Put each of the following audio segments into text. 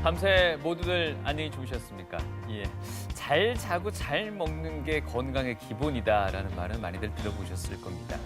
밤새 모두들 안녕히 주무셨습니까? 예. 잘 자고 잘 먹는 게 건강의 기본이다라는 말은 많이들 들어보셨을 겁니다.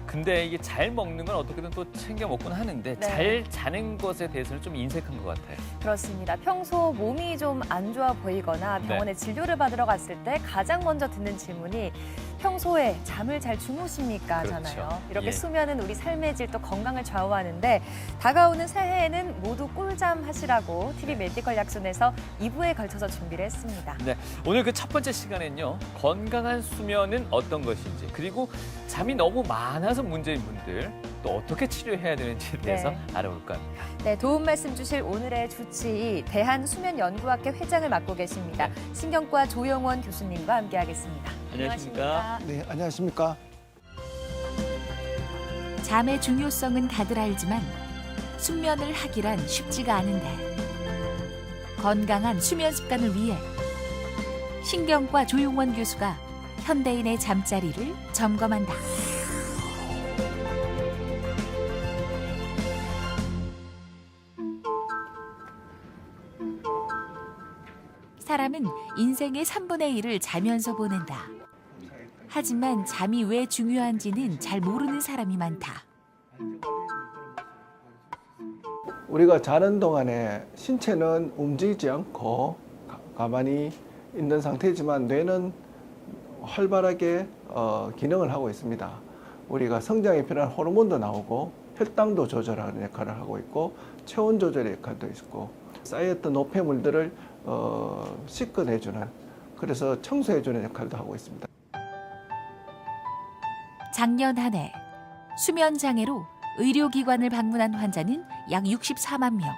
근데 이게 잘 먹는 건 어떻게든 또 챙겨 먹곤 하는데 네. 잘 자는 것에 대해서는 좀 인색한 것 같아요. 그렇습니다. 평소 몸이 좀 안 좋아 보이거나 병원에 진료를 받으러 갔을 때 가장 먼저 듣는 질문이 평소에 잠을 잘 주무십니까? 그렇죠. 잖아요. 이렇게 예. 수면은 우리 삶의 질 또 건강을 좌우하는데 다가오는 새해에는 모두 꿀잠 하시라고 TV 메디컬 약손에서 2부에 걸쳐서 준비를 했습니다. 네, 오늘 그 첫 번째 시간엔요. 건강한 수면은 어떤 것인지 그리고 잠이 너무 많아서 문제인 분들 또 어떻게 치료해야 되는지에 대해서 알아볼까 합니다. 네, 도움 말씀 주실 오늘의 주치의 대한수면연구학회 회장을 맡고 계십니다. 신경과 조영원 교수님과 함께하겠습니다. 안녕하십니까? 네, 안녕하십니까? 잠의 중요성은 다들 알지만 숙면을 하기란 쉽지가 않은데 건강한 수면 습관을 위해 신경과 조용원 교수가 현대인의 잠자리를 점검한다. 사람은 인생의 3분의 1을 자면서 보낸다. 하지만 잠이 왜 중요한지는 잘 모르는 사람이 많다. 우리가 자는 동안에 신체는 움직이지 않고 가만히 있는 상태지만 뇌는 활발하게 기능을 하고 있습니다. 우리가 성장에 필요한 호르몬도 나오고 혈당도 조절하는 역할을 하고 있고 체온 조절의 역할도 있고 쌓였던 노폐물들을 씻어내주는, 그래서 청소해주는 역할도 하고 있습니다. 작년 한 해 수면 장애로 의료기관을 방문한 환자는 약 64만 명.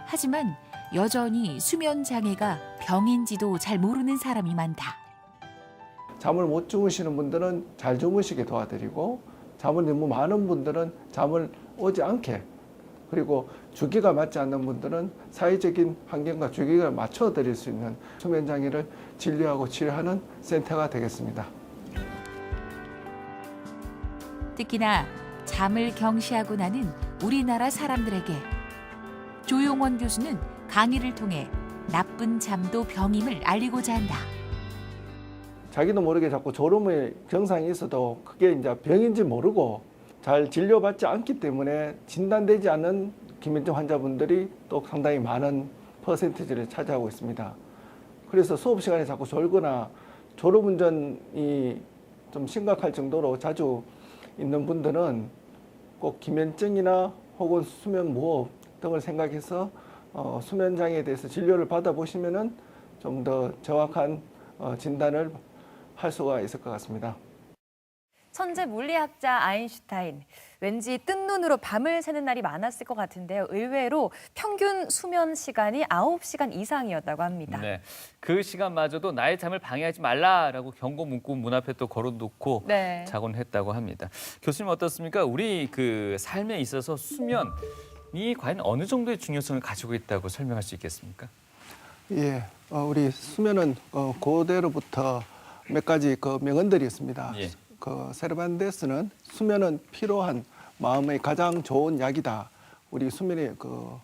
하지만 여전히 수면 장애가 병인지도 잘 모르는 사람이 많다. 잠을 못 주무시는 분들은 잘 주무시게 도와드리고, 잠을 너무 많은 분들은 잠을 오지 않게, 그리고 주기가 맞지 않는 분들은 사회적인 환경과 주기를 맞춰드릴 수 있는 수면 장애를 진료하고 치료하는 센터가 되겠습니다. 특히나 잠을 경시하고 나는 우리나라 사람들에게 조용원 교수는 강의를 통해 나쁜 잠도 병임을 알리고자 한다. 자기도 모르게 자꾸 졸음의 증상이 있어도 그게 이제 병인지 모르고 잘 진료받지 않기 때문에 진단되지 않는 기면증 환자분들이 또 상당히 많은 퍼센티지를 차지하고 있습니다. 그래서 수업 시간에 자꾸 졸거나 졸음운전이 좀 심각할 정도로 자주 있는 분들은 꼭 기면증이나 혹은 수면 무호흡 등을 생각해서 수면 장애에 대해서 진료를 받아보시면은 좀 더 정확한 진단을 할 수가 있을 것 같습니다. 천재 물리학자 아인슈타인. 왠지 뜬 눈으로 밤을 새는 날이 많았을 것 같은데요. 의외로 평균 수면 시간이 9시간 이상이었다고 합니다. 네, 그 시간마저도 나의 잠을 방해하지 말라라고 경고 문구 문 앞에 또 걸어놓고 자곤 했다고 합니다. 교수님 어떻습니까? 우리 그 삶에 있어서 수면이 과연 어느 정도의 중요성을 가지고 있다고 설명할 수 있겠습니까? 예, 우리 수면은 고대로부터 몇 가지 그 명언들이 있습니다. 예. 그 세르반테스는 수면은 필요한 마음의 가장 좋은 약이다. 우리 수면의 그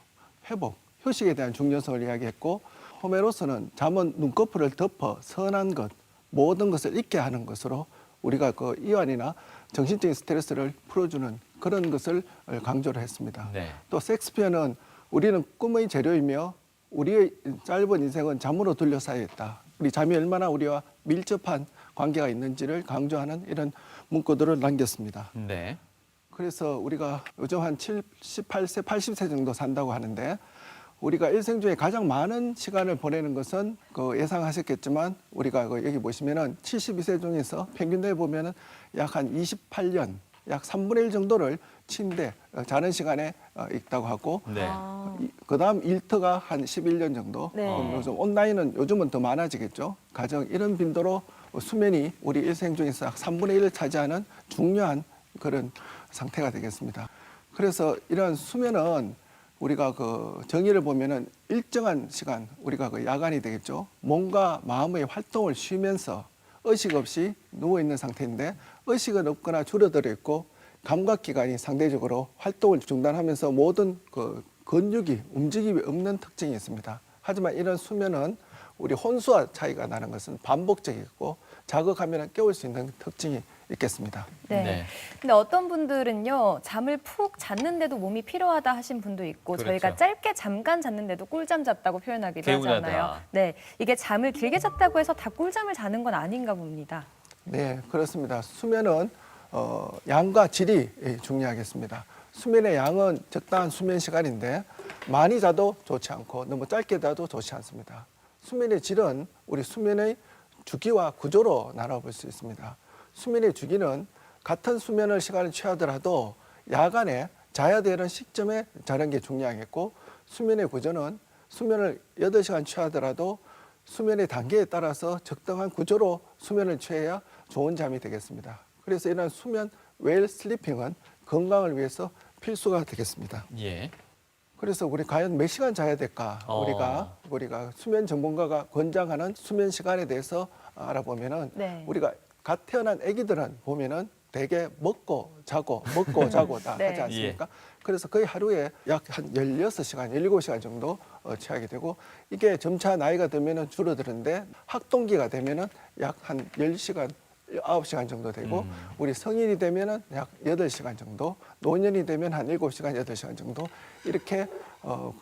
회복, 휴식에 대한 중요성을 이야기했고, 호메로스는 잠은 눈꺼풀을 덮어 선한 것, 모든 것을 잊게 하는 것으로 우리가 그 이완이나 정신적인 스트레스를 풀어주는 그런 것을 강조를 했습니다. 네. 또 셰익스피어는 우리는 꿈의 재료이며 우리의 짧은 인생은 잠으로 둘러싸여 있다. 우리 잠이 얼마나 우리와 밀접한 관계가 있는지를 강조하는 이런 문구들을 남겼습니다. 네. 그래서 우리가 요즘 한 78세, 80세 정도 산다고 하는데, 우리가 일생 중에 가장 많은 시간을 보내는 것은 그 예상하셨겠지만 우리가 그 여기 보시면은 72세 중에서 평균 내보면은 약 한 28년, 약 3분의 1 정도를 침대, 자는 시간에 있다고 하고, 네. 그다음 일터가 한 11년 정도. 요즘 온라인은 요즘은 더 많아지겠죠. 가정 이런 빈도로 수면이 우리 일생 중에서 약 3분의 1을 차지하는 중요한 그런 상태가 되겠습니다. 그래서 이런 수면은 우리가 그 정의를 보면은 일정한 시간, 우리가 그 야간이 되겠죠. 몸과 마음의 활동을 쉬면서 의식 없이 누워 있는 상태인데, 의식은 없거나 줄어들어 있고 감각기관이 상대적으로 활동을 중단하면서 모든 그 근육이 움직임이 없는 특징이 있습니다. 하지만 이런 수면은 우리 혼수와 차이가 나는 것은 반복적이고 자극하면 깨울 수 있는 특징이 있겠습니다. 네. 네. 근데 어떤 분들은요, 잠을 푹 잤는데도 몸이 피로하다 하신 분도 있고, 그렇죠. 저희가 짧게 잠깐 잤는데도 꿀잠 잤다고 표현하기도 개운하다. 하잖아요. 네. 이게 잠을 길게 잤다고 해서 다 꿀잠을 자는 건 아닌가 봅니다. 네, 그렇습니다. 수면은 양과 질이 중요하겠습니다. 수면의 양은 적당한 수면 시간인데 많이 자도 좋지 않고 너무 짧게 자도 좋지 않습니다. 수면의 질은 우리 수면의 주기와 구조로 나눠볼 수 있습니다. 수면의 주기는 같은 수면을 시간을 취하더라도 야간에 자야 되는 시점에 자는 게 중요하겠고, 수면의 구조는 수면을 8시간 취하더라도 수면의 단계에 따라서 적당한 구조로 수면을 취해야 좋은 잠이 되겠습니다. 그래서 이런 수면 웰 슬리핑은 건강을 위해서 필수가 되겠습니다. 예. 그래서 우리 과연 몇 시간 자야 될까? 우리가 수면 전문가가 권장하는 수면 시간에 대해서 알아보면은 네. 우리가 갓 태어난 아기들은 보면은 대개 먹고 자고 다 네. 하지 않습니까? 그래서 거의 하루에 약 한 16시간, 17시간 정도 취하게 되고, 이게 점차 나이가 들면은 줄어드는데 학동기가 되면은 약 한 10시간, 9시간 정도 되고, 우리 성인이 되면은 약 8시간 정도, 노년이 되면 한 7시간, 8시간 정도, 이렇게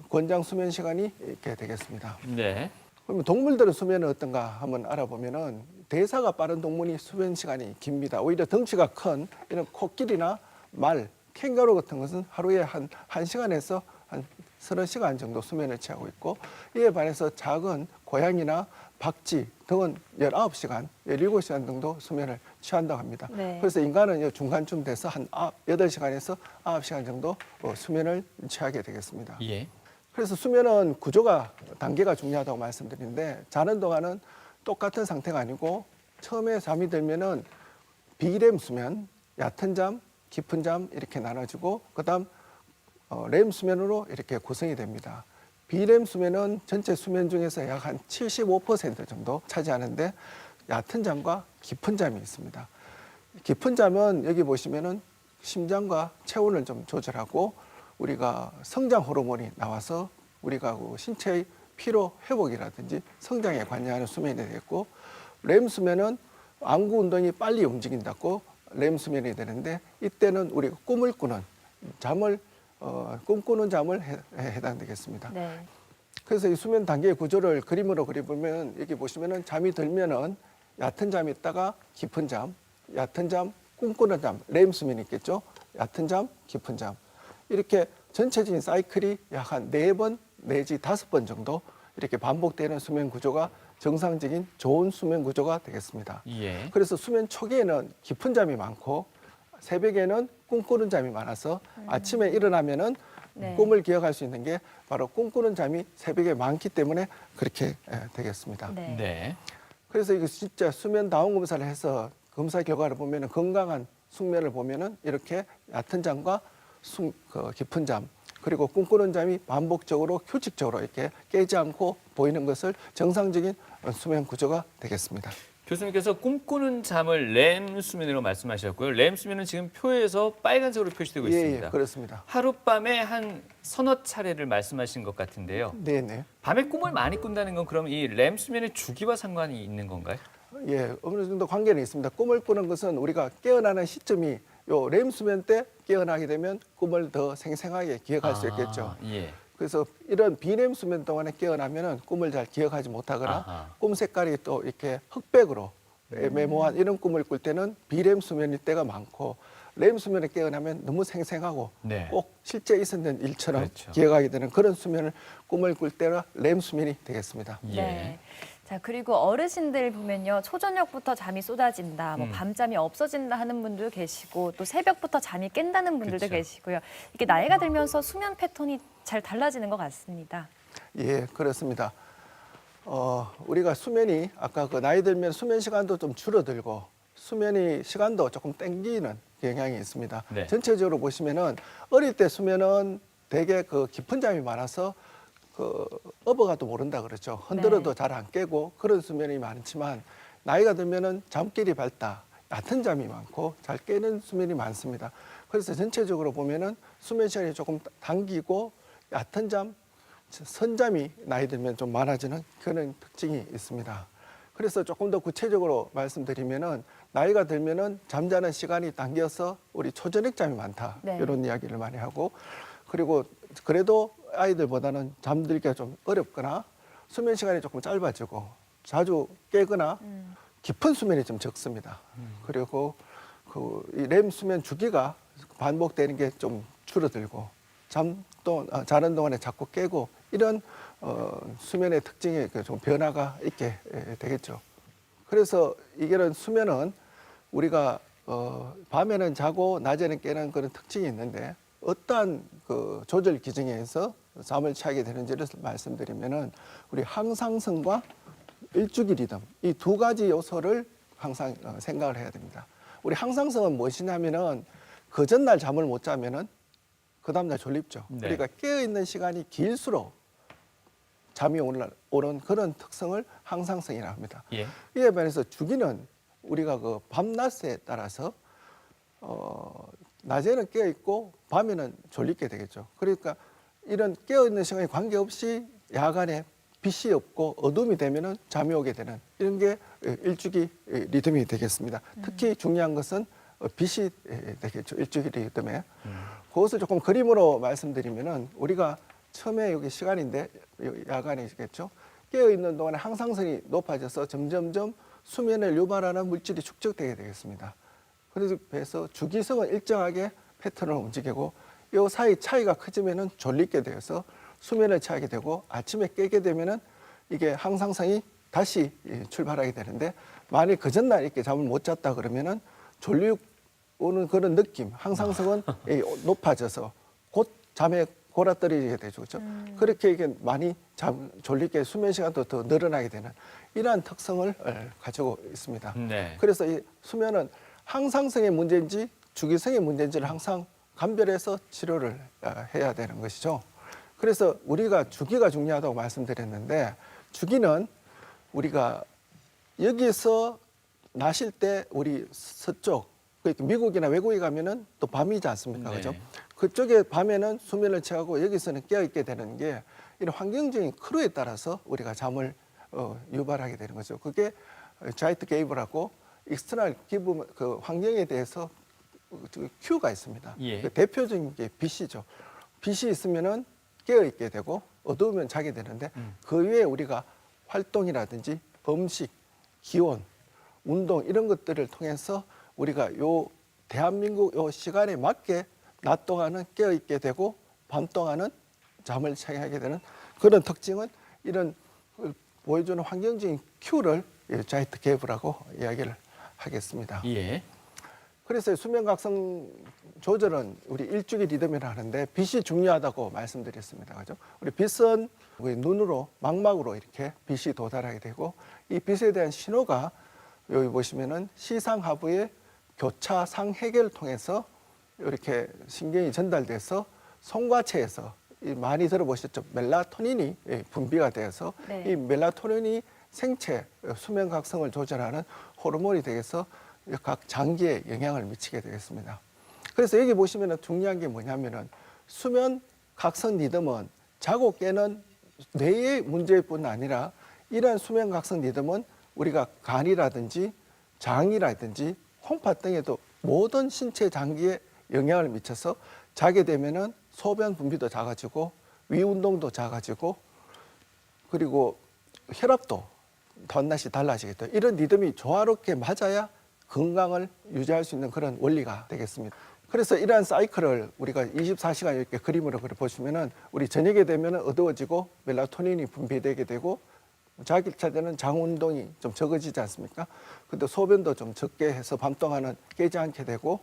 권장 수면 시간이 이렇게 되겠습니다. 네. 그러면 동물들의 수면은 어떤가 한번 알아보면은 대사가 빠른 동물이 수면 시간이 깁니다. 오히려 덩치가 큰 이런 코끼리나 말, 캥거루 같은 것은 하루에 한 1시간에서 한 30시간 정도 수면을 취하고 있고, 이에 반해서 작은 고양이나 박쥐 등은 19시간, 17시간 정도 수면을 취한다고 합니다. 네. 그래서 인간은 중간쯤 돼서 한 8시간에서 9시간 정도 수면을 취하게 되겠습니다. 예. 그래서 수면은 구조가 단계가 중요하다고 말씀드리는데, 자는 동안은 똑같은 상태가 아니고 처음에 잠이 들면은 비렘 수면, 얕은 잠, 깊은 잠 이렇게 나눠지고, 그다음 렘 수면으로 이렇게 구성이 됩니다. 비렘 수면은 전체 수면 중에서 약 한 75% 정도 차지하는데, 얕은 잠과 깊은 잠이 있습니다. 깊은 잠은 여기 보시면은 심장과 체온을 좀 조절하고 우리가 성장 호르몬이 나와서 우리가 그 신체의 피로 회복이라든지 성장에 관여하는 수면이 되겠고, 렘 수면은 안구 운동이 빨리 움직인다고 렘 수면이 되는데, 이때는 우리가 꿈을 꾸는 잠을 꿈꾸는 잠을 해당되겠습니다. 네. 그래서 이 수면 단계의 구조를 그림으로 그려보면, 여기 보시면은 잠이 들면은 얕은 잠이 있다가 깊은 잠, 얕은 잠, 꿈꾸는 잠, 렘 수면이 있겠죠. 얕은 잠, 깊은 잠. 이렇게 전체적인 사이클이 약 한 4번 내지 5번 정도 이렇게 반복되는 수면 구조가 정상적인 좋은 수면 구조가 되겠습니다. 예. 그래서 수면 초기에는 깊은 잠이 많고 새벽에는 꿈꾸는 잠이 많아서 아침에 일어나면은 네. 꿈을 기억할 수 있는 게 바로 꿈꾸는 잠이 새벽에 많기 때문에 그렇게 되겠습니다. 네. 네. 그래서 이거 진짜 수면 다운 검사를 해서 검사 결과를 보면은 건강한 숙면을 보면은 이렇게 얕은 잠과 깊은 잠, 그리고 꿈꾸는 잠이 반복적으로 규칙적으로 이렇게 깨지 않고 보이는 것을 정상적인 수면 구조가 되겠습니다. 교수님께서 꿈꾸는 잠을 렘 수면으로 말씀하셨고요. 렘 수면은 지금 표에서 빨간색으로 표시되고 있습니다. 예, 그렇습니다. 하룻밤에 한 서너 차례를 말씀하신 것 같은데요. 네네. 밤에 꿈을 많이 꾼다는 건 그럼 이 렘 수면의 주기와 상관이 있는 건가요? 예, 어느 정도 관계는 있습니다. 꿈을 꾸는 것은 우리가 깨어나는 시점이 요 렘 수면 때 깨어나게 되면 꿈을 더 생생하게 기억할 수 있겠죠. 예. 그래서 이런 비렘 수면 동안에 깨어나면은 꿈을 잘 기억하지 못하거나 아하. 꿈 색깔이 또 이렇게 흑백으로 애매모호한 이런 꿈을 꿀 때는 비렘 수면일 때가 많고, 렘 수면에 깨어나면 너무 생생하고 네. 꼭 실제 있었던 일처럼 그렇죠. 기억하게 되는 그런 수면을 꿈을 꿀 때가 렘 수면이 되겠습니다. 예. 네. 자, 그리고 어르신들 보면요, 초저녁부터 잠이 쏟아진다, 뭐 밤잠이 없어진다 하는 분도 계시고, 또 새벽부터 잠이 깬다는 분들도 그쵸. 계시고요. 이게 나이가 들면서 수면 패턴이 잘 달라지는 것 같습니다. 예, 그렇습니다. 우리가 수면이 아까 그 나이 들면 수면 시간도 좀 줄어들고 수면이 시간도 조금 땡기는 경향이 있습니다. 네. 전체적으로 보시면은 어릴 때 수면은 되게 그 깊은 잠이 많아서 그 업어가도 모른다 그러죠. 흔들어도 네. 잘 안 깨고 그런 수면이 많지만, 나이가 들면은 잠길이 밝다, 얕은 잠이 많고 잘 깨는 수면이 많습니다. 그래서 전체적으로 보면은 수면 시간이 조금 당기고 얕은 잠, 선잠이 나이 들면 좀 많아지는 그런 특징이 있습니다. 그래서 조금 더 구체적으로 말씀드리면은 나이가 들면은 잠자는 시간이 당겨서 우리 초저녁 잠이 많다. 네. 이런 이야기를 많이 하고, 그리고 그래도 아이들보다는 잠들기가 좀 어렵거나 수면 시간이 조금 짧아지고 자주 깨거나 깊은 수면이 좀 적습니다. 그리고 이 렘 수면 주기가 반복되는 게 좀 줄어들고 자는 동안에 자꾸 깨고 이런 수면의 특징이 좀 변화가 있게 되겠죠. 그래서 이게는 수면은 우리가 밤에는 자고 낮에는 깨는 그런 특징이 있는데 어떠한 그 조절 기준에 의해서 잠을 취하게 되는지를 말씀드리면은 우리 항상성과 일주기 리듬 이 두 가지 요소를 항상 생각을 해야 됩니다. 우리 항상성은 무엇이냐면은 그 전날 잠을 못 자면은 그 다음날 졸립죠. 네. 그러니까 깨어 있는 시간이 길수록 잠이 오는 그런 특성을 항상성이라고 합니다. 예. 이에 반해서 주기는 우리가 그 밤낮에 따라서 낮에는 깨어 있고 밤에는 졸리게 되겠죠. 그러니까 이런 깨어 있는 시간에 관계없이 야간에 빛이 없고 어둠이 되면은 잠이 오게 되는 이런 게 일주기 리듬이 되겠습니다. 특히 중요한 것은 빛이 되겠죠. 일주기 리듬에. 그것을 조금 그림으로 말씀드리면은 우리가 처음에 여기 시간인데 야간이겠죠. 깨어 있는 동안에 항상성이 높아져서 점점점 수면을 유발하는 물질이 축적되게 되겠습니다. 그래서 주기성은 일정하게 패턴을 움직이고 이 사이 차이가 커지면은 졸리게 되어서 수면을 취하게 되고 아침에 깨게 되면은 이게 항상성이 다시 출발하게 되는데 만일 그 전날 이렇게 잠을 못 잤다 그러면은 졸리고 오는 그런 느낌, 항상성은 높아져서 곧 잠에 골아떨어지게 되죠. 그렇죠? 그렇게 이게 많이 졸리게 수면 시간도 더 늘어나게 되는 이러한 특성을 가지고 있습니다. 네. 그래서 이 수면은 항상성의 문제인지 주기성의 문제인지를 항상 감별해서 치료를 해야 되는 것이죠. 그래서 우리가 주기가 중요하다고 말씀드렸는데 주기는 우리가 여기서 나실 때 우리 서쪽 그러니까 미국이나 외국에 가면은 또 밤이지 않습니까? 네. 그죠? 그쪽에 밤에는 수면을 취하고 여기서는 깨어 있게 되는 게 이런 환경적인 크루에 따라서 우리가 잠을 유발하게 되는 거죠. 그게 자이트 게이브라고 익스터널 기브 그 환경에 대해서 큐가 있습니다. 예. 그 대표적인 게 빛이죠. 빛이 있으면은 깨어 있게 되고 어두우면 자게 되는데 그 외에 우리가 활동이라든지 음식, 기온, 운동 이런 것들을 통해서 우리가 요 대한민국 요 시간에 맞게 낮 동안은 깨어 있게 되고 밤 동안은 잠을 취하게 되는 그런 특징은 이런 보여주는 환경적인 큐를 자이트 게이브라고 이야기를 하겠습니다. 예. 그래서 수면 각성 조절은 우리 일주기 리듬이라 하는데 빛이 중요하다고 말씀드렸습니다. 그죠? 우리 빛은 우리 눈으로 망막으로 이렇게 빛이 도달하게 되고 이 빛에 대한 신호가 여기 보시면은 시상하부의 교차 상해계를 통해서 이렇게 신경이 전달돼서 송과체에서 많이 들어보셨죠? 멜라토닌이 분비가 되어서 네. 이 멜라토닌이 생체 수면 각성을 조절하는 호르몬이 되어서 각 장기에 영향을 미치게 되겠습니다. 그래서 여기 보시면 중요한 게 뭐냐면은 수면 각성 리듬은 자고 깨는 뇌의 문제일 뿐 아니라 이러한 수면 각성 리듬은 우리가 간이라든지 장이라든지 콩팥 등에도 모든 신체 장기에 영향을 미쳐서 자게 되면은 소변 분비도 작아지고 위 운동도 작아지고 그리고 혈압도 덧낮이 달라지겠다. 이런 리듬이 조화롭게 맞아야 건강을 유지할 수 있는 그런 원리가 되겠습니다. 그래서 이러한 사이클을 우리가 24시간 이렇게 그림으로 보시면은 우리 저녁에 되면은 어두워지고 멜라토닌이 분비되게 되고 자기 차되는 장 운동이 좀 적어지지 않습니까? 근데 소변도 좀 적게 해서 밤 동안은 깨지 않게 되고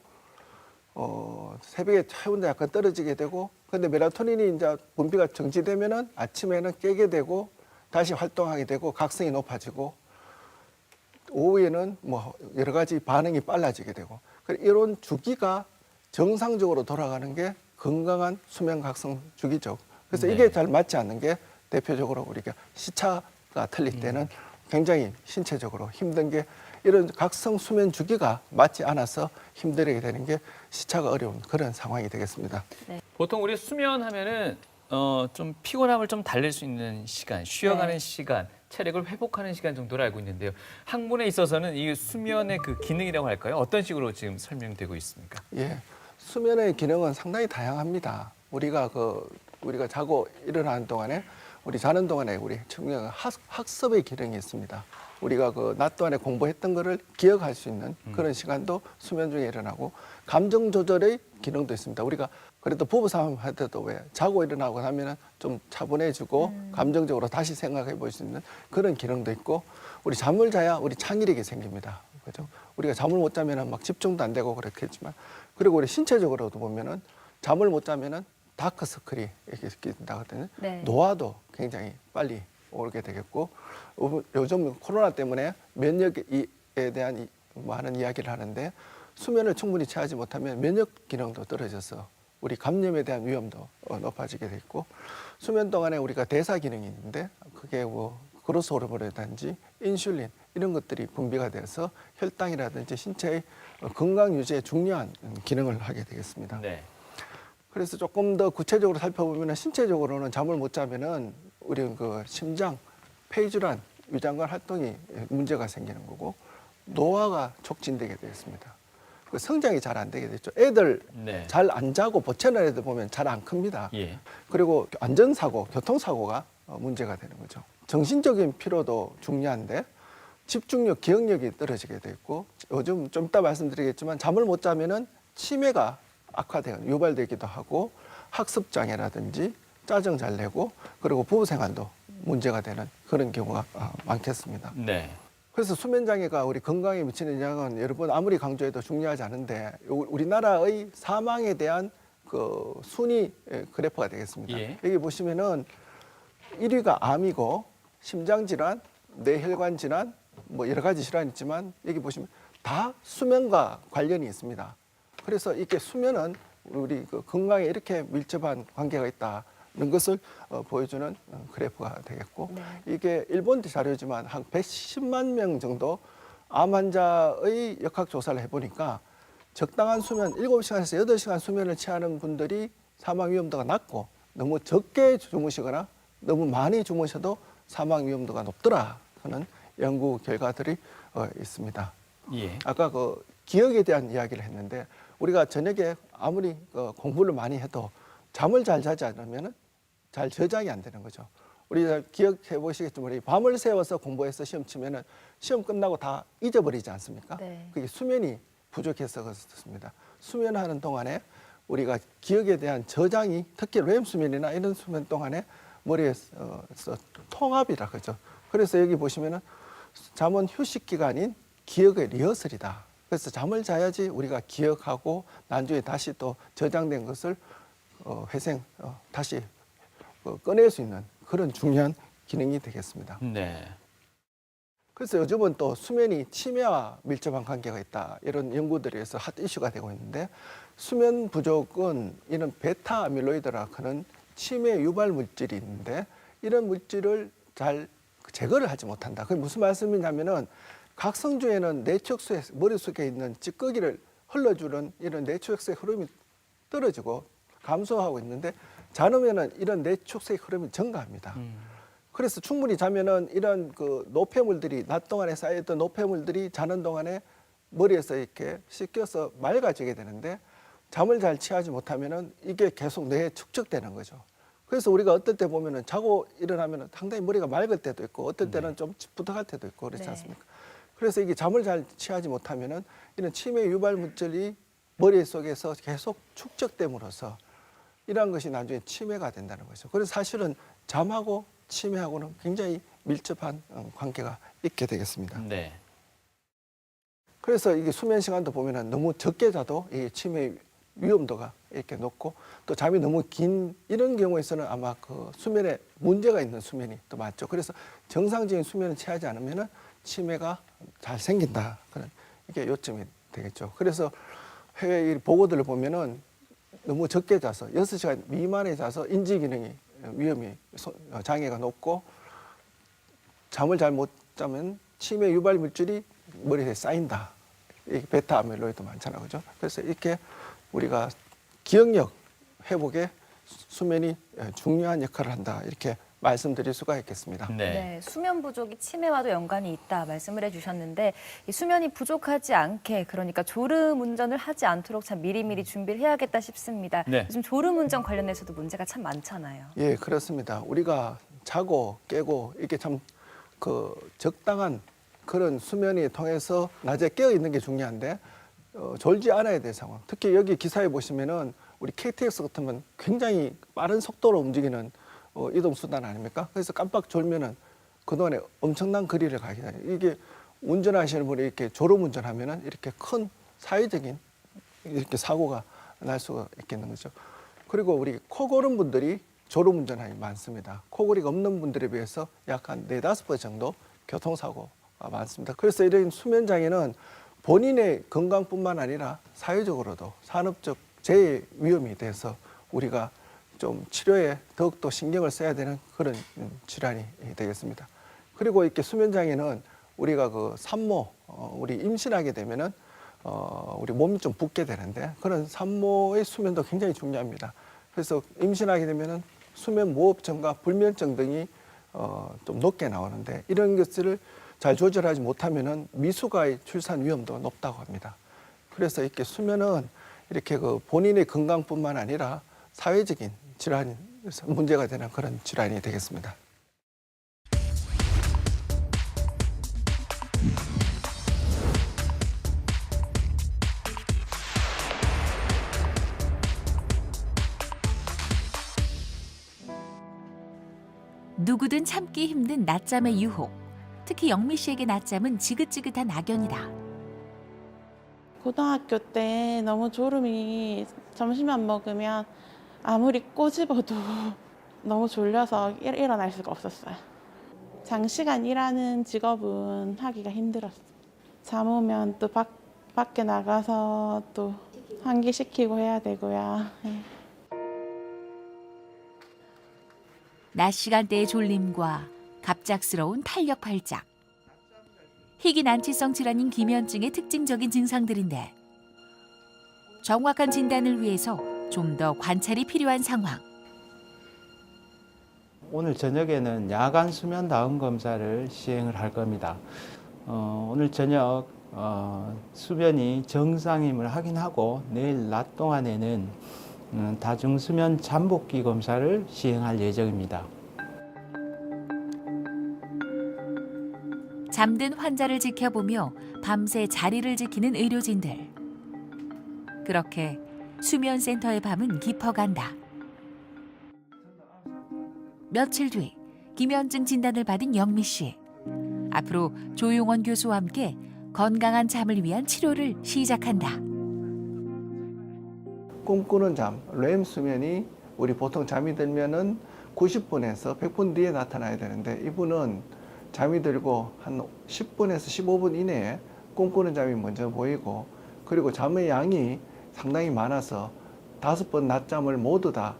새벽에 체온도 약간 떨어지게 되고 근데 멜라토닌이 이제 분비가 정지되면은 아침에는 깨게 되고 다시 활동하게 되고 각성이 높아지고 오후에는 뭐 여러 가지 반응이 빨라지게 되고 이런 주기가 정상적으로 돌아가는 게 건강한 수면 각성 주기죠. 그래서 네. 이게 잘 맞지 않는 게 대표적으로 우리가 시차가 틀릴 때는 굉장히 신체적으로 힘든 게 이런 각성 수면 주기가 맞지 않아서 힘들게 되는 게 시차가 어려운 그런 상황이 되겠습니다. 보통 우리 수면 하면은 좀 피곤함을 좀 달랠 수 있는 시간, 쉬어가는 시간, 체력을 회복하는 시간 정도로 알고 있는데요. 학문에 있어서는 이 수면의 그 기능이라고 할까요? 어떤 식으로 지금 설명되고 있습니까? 예, 수면의 기능은 상당히 다양합니다. 우리가 자고 일어나는 동안에 우리 자는 동안에 우리 중요한 학습의 기능이 있습니다. 우리가 그 낮 동안에 공부했던 거를 기억할 수 있는 그런 시간도 수면 중에 일어나고 감정 조절의 기능도 있습니다. 우리가 그래도 부부싸움 할 때도 왜 자고 일어나고 나면은 좀 차분해지고 감정적으로 다시 생각해 볼 수 있는 그런 기능도 있고 우리 잠을 자야 우리 창의력이 생깁니다. 그죠? 우리가 잠을 못 자면은 막 집중도 안 되고 그렇겠지만 그리고 우리 신체적으로도 보면은 잠을 못 자면은 다크서클이 이렇게 생긴다거든요. 네. 노화도 굉장히 빨리 오게 되겠고 요즘 코로나 때문에 면역에 대한 많은 이야기를 하는데 수면을 충분히 취하지 못하면 면역 기능도 떨어져서 우리 감염에 대한 위험도 높아지게 돼 있고 수면 동안에 우리가 대사 기능이 있는데 그게 뭐 그로스 호르몬이라든지 인슐린 이런 것들이 분비가 돼서 혈당이라든지 신체의 건강 유지에 중요한 기능을 하게 되겠습니다. 네. 그래서 조금 더 구체적으로 살펴보면 신체적으로는 잠을 못 자면은 우리 그 심장, 폐질환, 위장관 활동이 문제가 생기는 거고 노화가 촉진되게 되겠습니다. 그 성장이 잘 안 되게 되죠. 애들 네. 잘 안 자고 버티는 애들 보면 잘 안 큽니다. 예. 그리고 안전사고, 교통사고가 문제가 되는 거죠. 정신적인 피로도 중요한데 집중력, 기억력이 떨어지게 돼 있고 요즘 좀 이따 말씀드리겠지만 잠을 못 자면은 치매가 악화되고 유발되기도 하고 학습 장애라든지 짜증 잘 내고 그리고 부부 생활도 문제가 되는 그런 경우가 많겠습니다. 네. 그래서 수면 장애가 우리 건강에 미치는 영향은 여러분 아무리 강조해도 중요하지 않은데 우리나라의 사망에 대한 그 순위 그래프가 되겠습니다. 예. 여기 보시면은 1위가 암이고 심장 질환, 뇌혈관 질환, 뭐 여러 가지 질환이 있지만 여기 보시면 다 수면과 관련이 있습니다. 그래서 이렇게 수면은 우리 그 건강에 이렇게 밀접한 관계가 있다는 것을 보여주는 그래프가 되겠고 네. 이게 일본 자료지만 한 110만 명 정도 암 환자의 역학 조사를 해보니까 적당한 수면 7시간에서 8시간 수면을 취하는 분들이 사망 위험도가 낮고 너무 적게 주무시거나 너무 많이 주무셔도 사망 위험도가 높더라 하는 연구 결과들이 있습니다. 예. 아까 그 기억에 대한 이야기를 했는데 우리가 저녁에 아무리 공부를 많이 해도 잠을 잘 자지 않으면 잘 저장이 안 되는 거죠. 우리 기억해 보시겠지만 우리 밤을 새워서 공부해서 시험 치면은 시험 끝나고 다 잊어버리지 않습니까? 네. 그게 수면이 부족해서 그렇습니다. 수면하는 동안에 우리가 기억에 대한 저장이 특히 렘 수면이나 이런 수면 동안에 머리에서 통합이라 그러죠. 그래서 여기 보시면은 잠은 휴식 기간인 기억의 리허설이다. 그래서 잠을 자야지 우리가 기억하고 나중에 다시 또 저장된 것을 다시 꺼낼 수 있는 그런 중요한 기능이 되겠습니다. 네. 그래서 요즘은 또 수면이 치매와 밀접한 관계가 있다. 이런 연구들에서 핫 이슈가 되고 있는데 수면 부족은 이런 베타 아밀로이드라 하는 치매 유발 물질이 있는데 이런 물질을 잘 제거를 하지 못한다. 그게 무슨 말씀이냐면은 각성주에는 뇌척수의 머릿속에 있는 찌꺼기를 흘러주는 이런 뇌척수의 흐름이 떨어지고 감소하고 있는데 자놓으면은 이런 뇌축색 흐름이 증가합니다. 그래서 충분히 자면은 이런 그 노폐물들이 낮 동안에 쌓여있던 노폐물들이 자는 동안에 머리에서 이렇게 씻겨서 맑아지게 되는데 잠을 잘 취하지 못하면은 이게 계속 뇌에 축적되는 거죠. 그래서 우리가 어떨 때 보면은 자고 일어나면은 상당히 머리가 맑을 때도 있고 어떨 때는 좀 찌뿌덕할 때도 있고 그렇지 않습니까? 그래서 이게 잠을 잘 취하지 못하면은 이런 치매 유발 물질이 머리 속에서 계속 축적됨으로써 이러한 것이 나중에 치매가 된다는 거죠. 그래서 사실은 잠하고 치매하고는 굉장히 밀접한 관계가 있게 되겠습니다. 네. 그래서 이게 수면 시간도 보면은 너무 적게 자도 이 치매 위험도가 이렇게 높고 또 잠이 너무 긴 이런 경우에서는 아마 그 수면에 문제가 있는 수면이 또 많죠. 그래서 정상적인 수면을 취하지 않으면은 치매가 잘 생긴다. 그런 이게 요점이 되겠죠. 그래서 해외 보고들을 보면은 너무 적게 자서 6시간 미만에 자서 인지 기능이 위험이 장애가 높고 잠을 잘 못 자면 치매 유발 물질이 머리에 쌓인다. 이 베타 아밀로이드 많잖아, 그죠? 그래서 이렇게 우리가 기억력 회복에 수면이 중요한 역할을 한다 이렇게 말씀드릴 수가 있겠습니다. 네, 수면 부족이 치매와도 연관이 있다 말씀을 해주셨는데 이 수면이 부족하지 않게 그러니까 졸음 운전을 하지 않도록 참 미리미리 준비를 해야겠다 싶습니다. 네. 요즘 졸음 운전 관련해서도 문제가 참 많잖아요. 예, 그렇습니다. 우리가 자고 깨고 이게 참 그 적당한 그런 수면이 통해서 낮에 깨어 있는 게 중요한데 졸지 않아야 될 상황. 특히 여기 기사에 보시면은 우리 KTX 같으면 굉장히 빠른 속도로 움직이는 이동 수단 아닙니까? 그래서 깜빡 졸면은 그동안에 엄청난 거리를 가게 돼요. 이게 운전하시는 분이 이렇게 졸음 운전하면은 이렇게 큰 사회적인 이렇게 사고가 날 수가 있겠는 거죠. 그리고 우리 코 고는 분들이 졸음 운전이 많습니다. 코골이가 없는 분들에 비해서 약 한 4~5배 정도 교통사고가 많습니다. 그래서 이런 수면 장애는 본인의 건강뿐만 아니라 사회적으로도 산업적 재해 위험이 돼서 우리가 좀 치료에 더욱더 신경을 써야 되는 그런 질환이 되겠습니다. 그리고 이렇게 수면 장애는 우리가 그 산모, 우리 임신하게 되면은 우리 몸이 좀 붓게 되는데 그런 산모의 수면도 굉장히 중요합니다. 그래서 임신하게 되면은 수면 무호흡증과 불면증 등이 좀 높게 나오는데 이런 것들을 잘 조절하지 못하면은 미숙아의 출산 위험도 높다고 합니다. 그래서 이렇게 수면은 이렇게 그 본인의 건강뿐만 아니라 사회적인 질환 문제가 되는 그런 질환이 되겠습니다. 누구든 참기 힘든 낮잠의 유혹. 특히 영미 씨에게 낮잠은 지긋지긋한 악연이다. 고등학교 때 너무 졸음이 점심만 먹으면 아무리 꼬집어도 너무 졸려서 일어날 수가 없었어요. 장시간 일하는 직업은 하기가 힘들었어요. 잠 오면 또 밖에 나가서 또 환기시키고 해야 되고요. 네. 낮 시간대의 졸림과 갑작스러운 탄력 발작. 희귀 난치성 질환인 기면증의 특징적인 증상들인데 정확한 진단을 위해서 좀 더 관찰이 필요한 상황. 오늘 저녁에는 야간 수면 다운 검사를 시행을 할 겁니다. 오늘 저녁 수면이 정상임을 확인하고 내일 낮 동안에는 다중수면 잠복기 검사를 시행할 예정입니다. 잠든 환자를 지켜보며 밤새 자리를 지키는 의료진들. 그렇게 수면센터의 밤은 깊어간다. 며칠 뒤 기면증 진단을 받은 영미 씨. 앞으로 조용원 교수와 함께 건강한 잠을 위한 치료를 시작한다. 꿈꾸는 잠, 렘 수면이 우리 보통 잠이 들면은 90분에서 100분 뒤에 나타나야 되는데 이분은 잠이 들고 한 10분에서 15분 이내에 꿈꾸는 잠이 먼저 보이고 그리고 잠의 양이 상당히 많아서 5번 낮잠을 모두 다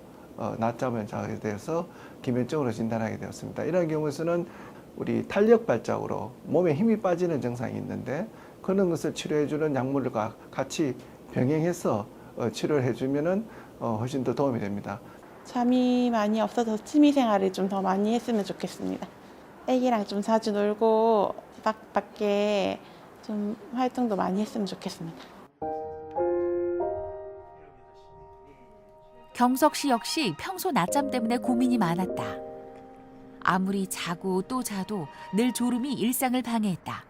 낮잠을 자게 돼서 기면증으로 진단하게 되었습니다. 이런 경우에서는 우리 탄력 발작으로 몸에 힘이 빠지는 증상이 있는데 그런 것을 치료해주는 약물과 같이 병행해서 치료를 해주면은 훨씬 더 도움이 됩니다. 잠이 많이 없어서 취미생활을 좀 더 많이 했으면 좋겠습니다. 애기랑 좀 자주 놀고 밖에 좀 활동도 많이 했으면 좋겠습니다. 경석 씨 역시 평소 낮잠 때문에 고민이 많았다. 아무리 자고 또 자도 늘 졸음이 일상을 방해했다.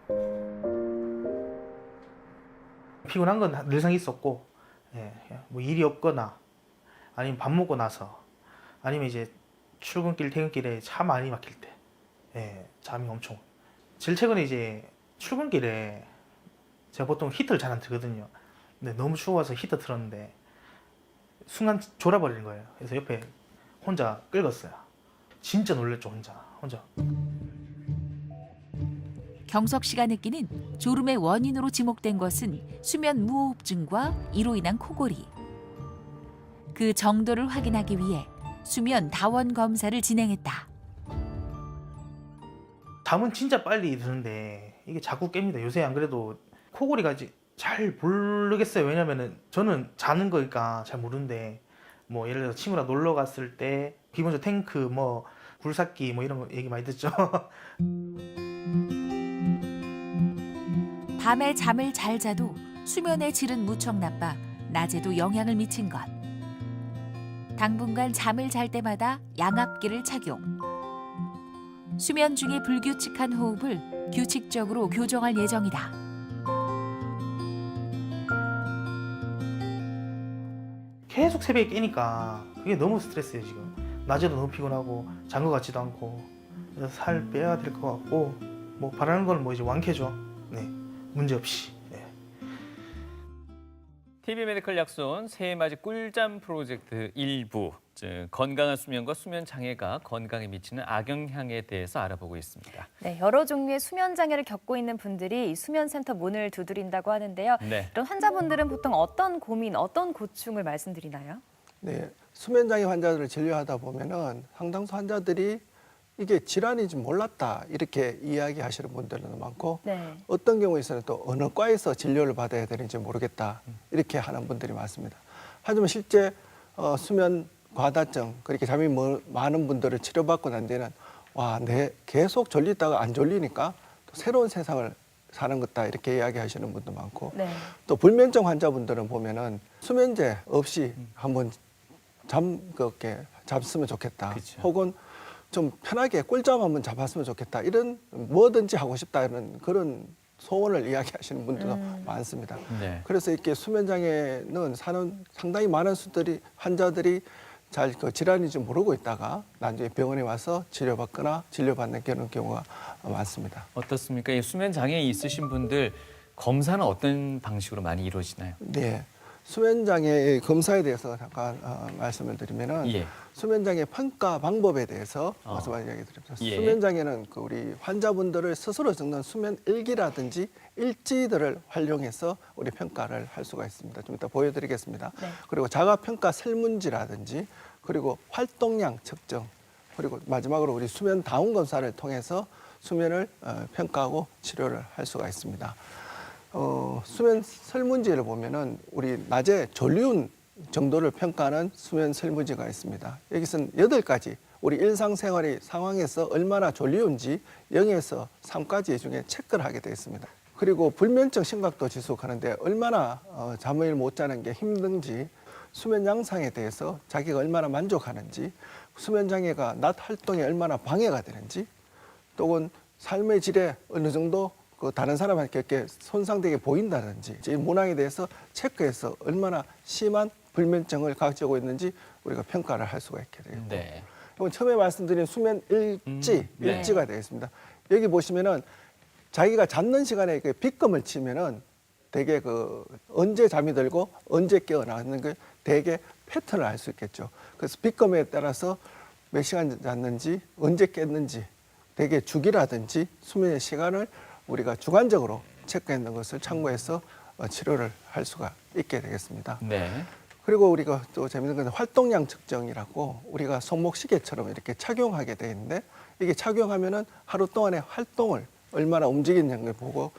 피곤한 건 늘상 있었고, 뭐 일이 없거나 아니면 밥 먹고 나서 아니면 이제 출근길 퇴근길에 차 많이 막힐 때 잠이 엄청. 제일 최근에 이제 출근길에 제가 보통 히터를 잘 안 틀거든요. 근데 너무 추워서 히터 틀었는데 순간 졸아버리는 거예요. 그래서 옆에 혼자 긁었어요. 진짜 놀랬죠, 혼자. 경석 씨가 느끼는 졸음의 원인으로 지목된 것은 수면 무호흡증과 이로 인한 코골이. 그 정도를 확인하기 위해 수면 다원 검사를 진행했다. 잠은 진짜 빨리 드는데 이게 자꾸 깹니다. 요새 안 그래도 코골이가 잘 모르겠어요. 왜냐면은 저는 자는 거니까 잘 모르는데 뭐 예를 들어 친구랑 놀러 갔을 때 기본적으로 탱크 뭐 굴삭기 뭐 이런 거 얘기 많이 듣죠. 밤에 잠을 잘 자도 수면의 질은 무척 나빠 낮에도 영향을 미친 것. 당분간 잠을 잘 때마다 양압기를 착용. 수면 중에 불규칙한 호흡을 규칙적으로 교정할 예정이다. 계속 새벽에 깨니까 그게 너무 스트레스예요 지금. 낮에도 너무 피곤하고 잔 것 같지도 않고 그래서 살 빼야 될 것 같고 뭐 바라는 건 뭐 이제 완쾌죠. 네, 문제 없이. 네. TV 메디컬 약손 새해맞이 꿀잠 프로젝트 일부, 즉 건강한 수면과 수면 장애가 건강에 미치는 악영향에 대해서 알아보고 있습니다. 네, 여러 종류의 수면 장애를 겪고 있는 분들이 이 수면센터 문을 두드린다고 하는데요. 네. 이런 환자분들은 보통 어떤 고민, 어떤 고충을 말씀드리나요? 네, 수면장애 환자들을 진료하다 보면은 상당수 환자들이 이게 질환인지 몰랐다 이렇게 이야기하시는 분들도 많고 네. 어떤 경우에서는 또 어느 과에서 진료를 받아야 되는지 모르겠다 이렇게 하는 분들이 많습니다. 하지만 실제 수면 과다증 그렇게 잠이 많은 분들을 치료받고 난 뒤에는 와, 내 계속 졸리다가 안 졸리니까 또 새로운 세상을 사는 것다 이렇게 이야기하시는 분도 많고 네. 또 불면증 환자분들은 보면은 수면제 없이 한번 그렇게 잡으면 좋겠다. 그쵸. 혹은 좀 편하게 꿀잠 한번 잡았으면 좋겠다. 이런 뭐든지 하고 싶다 이런 그런 소원을 이야기하시는 분들도 많습니다. 네. 그래서 이렇게 수면 장애는 사는 상당히 많은 환자들이 잘 그 질환인지 모르고 있다가 나중에 병원에 와서 치료받거나 진료받는 그런 경우가 많습니다. 어떻습니까? 이 수면 장애 있으신 분들 검사는 어떤 방식으로 많이 이루어지나요? 네. 수면장애 검사에 대해서 잠깐 말씀을 드리면은 예. 수면장애 평가 방법에 대해서 말씀을 이야기 드립니다. 예. 수면장애는 그 우리 환자분들을 스스로 적는 수면 일기라든지 일지들을 활용해서 우리 평가를 할 수가 있습니다. 좀 이따 보여드리겠습니다. 네. 그리고 자가평가 설문지라든지 그리고 활동량 측정 그리고 마지막으로 우리 수면 다운 검사를 통해서 수면을 평가하고 치료를 할 수가 있습니다. 수면 설문지를 보면은 우리 낮에 졸리운 정도를 평가하는 수면 설문지가 있습니다. 여기서는 8가지 우리 일상생활의 상황에서 얼마나 졸리운지 0에서 3까지 중에 체크를 하게 되어 있습니다. 그리고 불면증 심각도 지수하는데 얼마나 잠을 못 자는 게 힘든지 수면 양상에 대해서 자기가 얼마나 만족하는지 수면 장애가 낮 활동에 얼마나 방해가 되는지 또는 삶의 질에 어느 정도 그 다른 사람한테 이렇게 손상되게 보인다든지 이 문항에 대해서 체크해서 얼마나 심한 불면증을 가지고 있는지 우리가 평가를 할 수가 있게 되고 네. 이건 처음에 말씀드린 수면 일지, 네. 일지가 되겠습니다. 여기 보시면은 자기가 잤는 시간에 그 빗금을 치면은 되게 그 언제 잠이 들고 언제 깨어나는 게 되게 패턴을 알 수 있겠죠. 그래서 빗금에 따라서 몇 시간 잤는지 언제 깼는지 되게 주기라든지 수면의 시간을 우리가 주관적으로 체크했는 것을 참고해서 치료를 할 수가 있게 되겠습니다. 네. 그리고 우리가 또 재밌는 건 활동량 측정이라고 우리가 손목시계처럼 이렇게 착용하게 돼 있는데 이게 착용하면은 하루 동안의 활동을 얼마나 움직이는지를 보고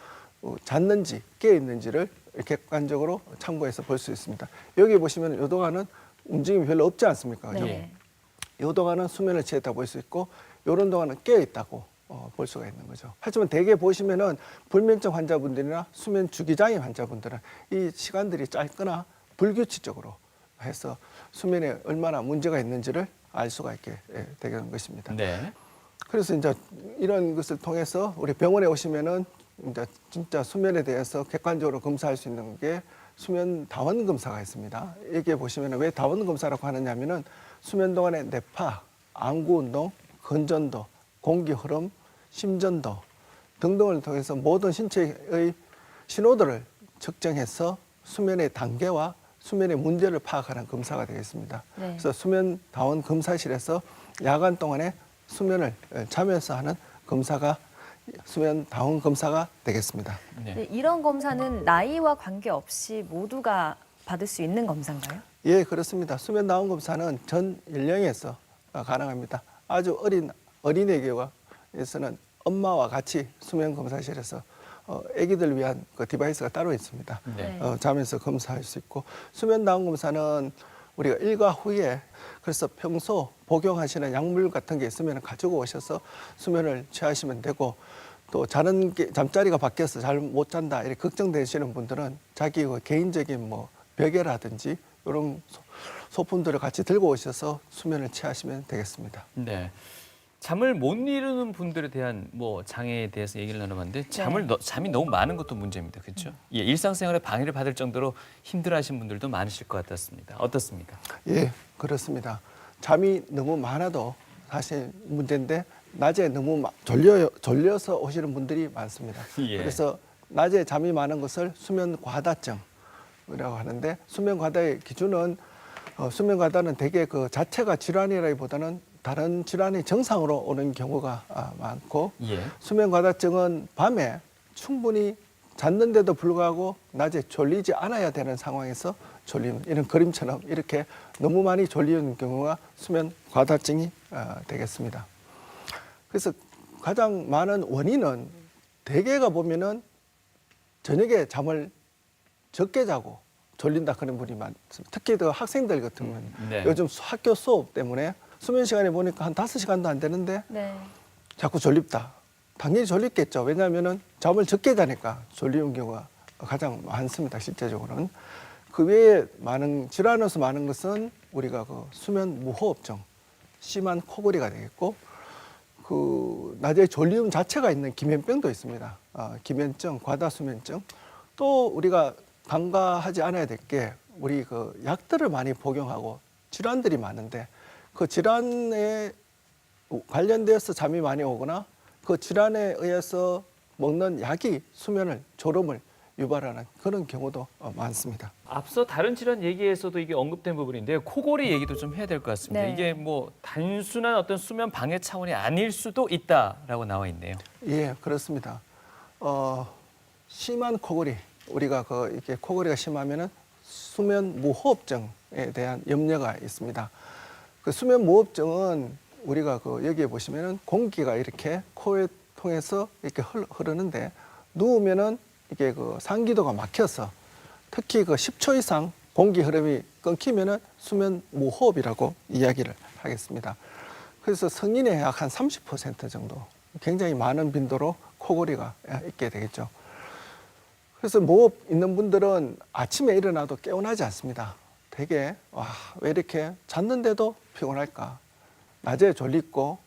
잤는지 깨어 있는지를 객관적으로 참고해서 볼 수 있습니다. 여기 보시면 요 동안은 움직임이 별로 없지 않습니까? 그죠? 네. 요 동안은 수면을 취했다 볼 수 있고 요런 동안은 깨어 있다고 볼 수가 있는 거죠. 하지만 대개 보시면은 불면증 환자분들이나 수면 주기장애 환자분들은 이 시간들이 짧거나 불규칙적으로 해서 수면에 얼마나 문제가 있는지를 알 수가 있게 되는 것입니다. 네. 그래서 이제 이런 것을 통해서 우리 병원에 오시면은 이제 진짜 수면에 대해서 객관적으로 검사할 수 있는 게 수면 다원 검사가 있습니다. 이게 보시면은 왜 다원 검사라고 하느냐면은 수면 동안의 뇌파, 안구 운동, 건전도, 공기 흐름, 심전도 등등을 통해서 모든 신체의 신호들을 측정해서 수면의 단계와 수면의 문제를 파악하는 검사가 되겠습니다. 네. 그래서 수면 다원 검사실에서 야간 동안에 수면을 자면서 하는 검사가 수면 다원 검사가 되겠습니다. 네. 네, 이런 검사는 나이와 관계없이 모두가 받을 수 있는 검사인가요? 예, 그렇습니다. 수면 다원 검사는 전 연령에서 가능합니다. 아주 어린애 경우에서는 엄마와 같이 수면 검사실에서 아기들 위한 그 디바이스가 따로 있습니다. 네. 자면서 검사할 수 있고 수면 다운 검사는 우리가 일과 후에 그래서 평소 복용하시는 약물 같은 게 있으면 가지고 오셔서 수면을 취하시면 되고 또 잠자리가 바뀌어서 잘 못 잔다 이렇게 걱정되시는 분들은 자기 그 개인적인 뭐 베개라든지 이런 소품들을 같이 들고 오셔서 수면을 취하시면 되겠습니다. 네. 잠을 못 이루는 분들에 대한 뭐 장애에 대해서 얘기를 나눠봤는데 잠이 너무 많은 것도 문제입니다. 그렇죠? 예, 일상생활에 방해를 받을 정도로 힘들어하시는 분들도 많으실 것 같았습니다. 어떻습니까? 예, 그렇습니다. 잠이 너무 많아도 사실 문제인데 낮에 너무 졸려서 오시는 분들이 많습니다. 예. 그래서 낮에 잠이 많은 것을 수면 과다증이라고 하는데 수면 과다의 기준은 수면 과다는 대개 그 자체가 질환이라기보다는 다른 질환이 정상으로 오는 경우가 많고 예. 수면 과다증은 밤에 충분히 잤는데도 불구하고 낮에 졸리지 않아야 되는 상황에서 졸리는 이런 그림처럼 이렇게 너무 많이 졸리는 경우가 수면 과다증이 되겠습니다. 그래서 가장 많은 원인은 대개가 보면은 저녁에 잠을 적게 자고 졸린다 그런 분이 많습니다. 특히 그 학생들 같은 경우는 네. 요즘 학교 수업 때문에 수면 시간이 보니까 한 5시간도 안 되는데 네. 자꾸 졸립다. 당연히 졸립겠죠. 왜냐하면은 잠을 적게 자니까 졸리는 경우가 가장 많습니다. 실제적으로는. 그 외에 많은 질환으로서 많은 것은 우리가 그 수면 무호흡증, 심한 코골이가 되겠고 그 낮에 졸리움 자체가 있는 기면병도 있습니다. 기면증, 과다수면증. 또 우리가 간과하지 않아야 될 게 우리 그 약들을 많이 복용하고 질환들이 많은데 그 질환에 관련돼서 잠이 많이 오거나 그 질환에 의해서 먹는 약이 수면을 졸음을 유발하는 그런 경우도 많습니다. 앞서 다른 질환 얘기에서도 이게 언급된 부분인데 코골이 얘기도 좀 해야 될 것 같습니다. 네. 이게 뭐 단순한 어떤 수면 방해 차원이 아닐 수도 있다라고 나와 있네요. 예, 그렇습니다. 심한 코골이 우리가 이렇게 코골이가 심하면은 수면 무호흡증에 대한 염려가 있습니다. 그 수면 무호흡증은 우리가 여기에 보시면은 공기가 이렇게 코에 통해서 이렇게 흐르는데 누우면은 이게 상기도가 막혀서 특히 10초 이상 공기 흐름이 끊기면은 수면 무호흡이라고 이야기를 하겠습니다. 그래서 성인의 약 한 30% 정도 굉장히 많은 빈도로 코골이가 있게 되겠죠. 그래서 무호흡 있는 분들은 아침에 일어나도 개운하지 않습니다. 되게 왜 이렇게 잤는데도 피곤할까? 낮에 졸리고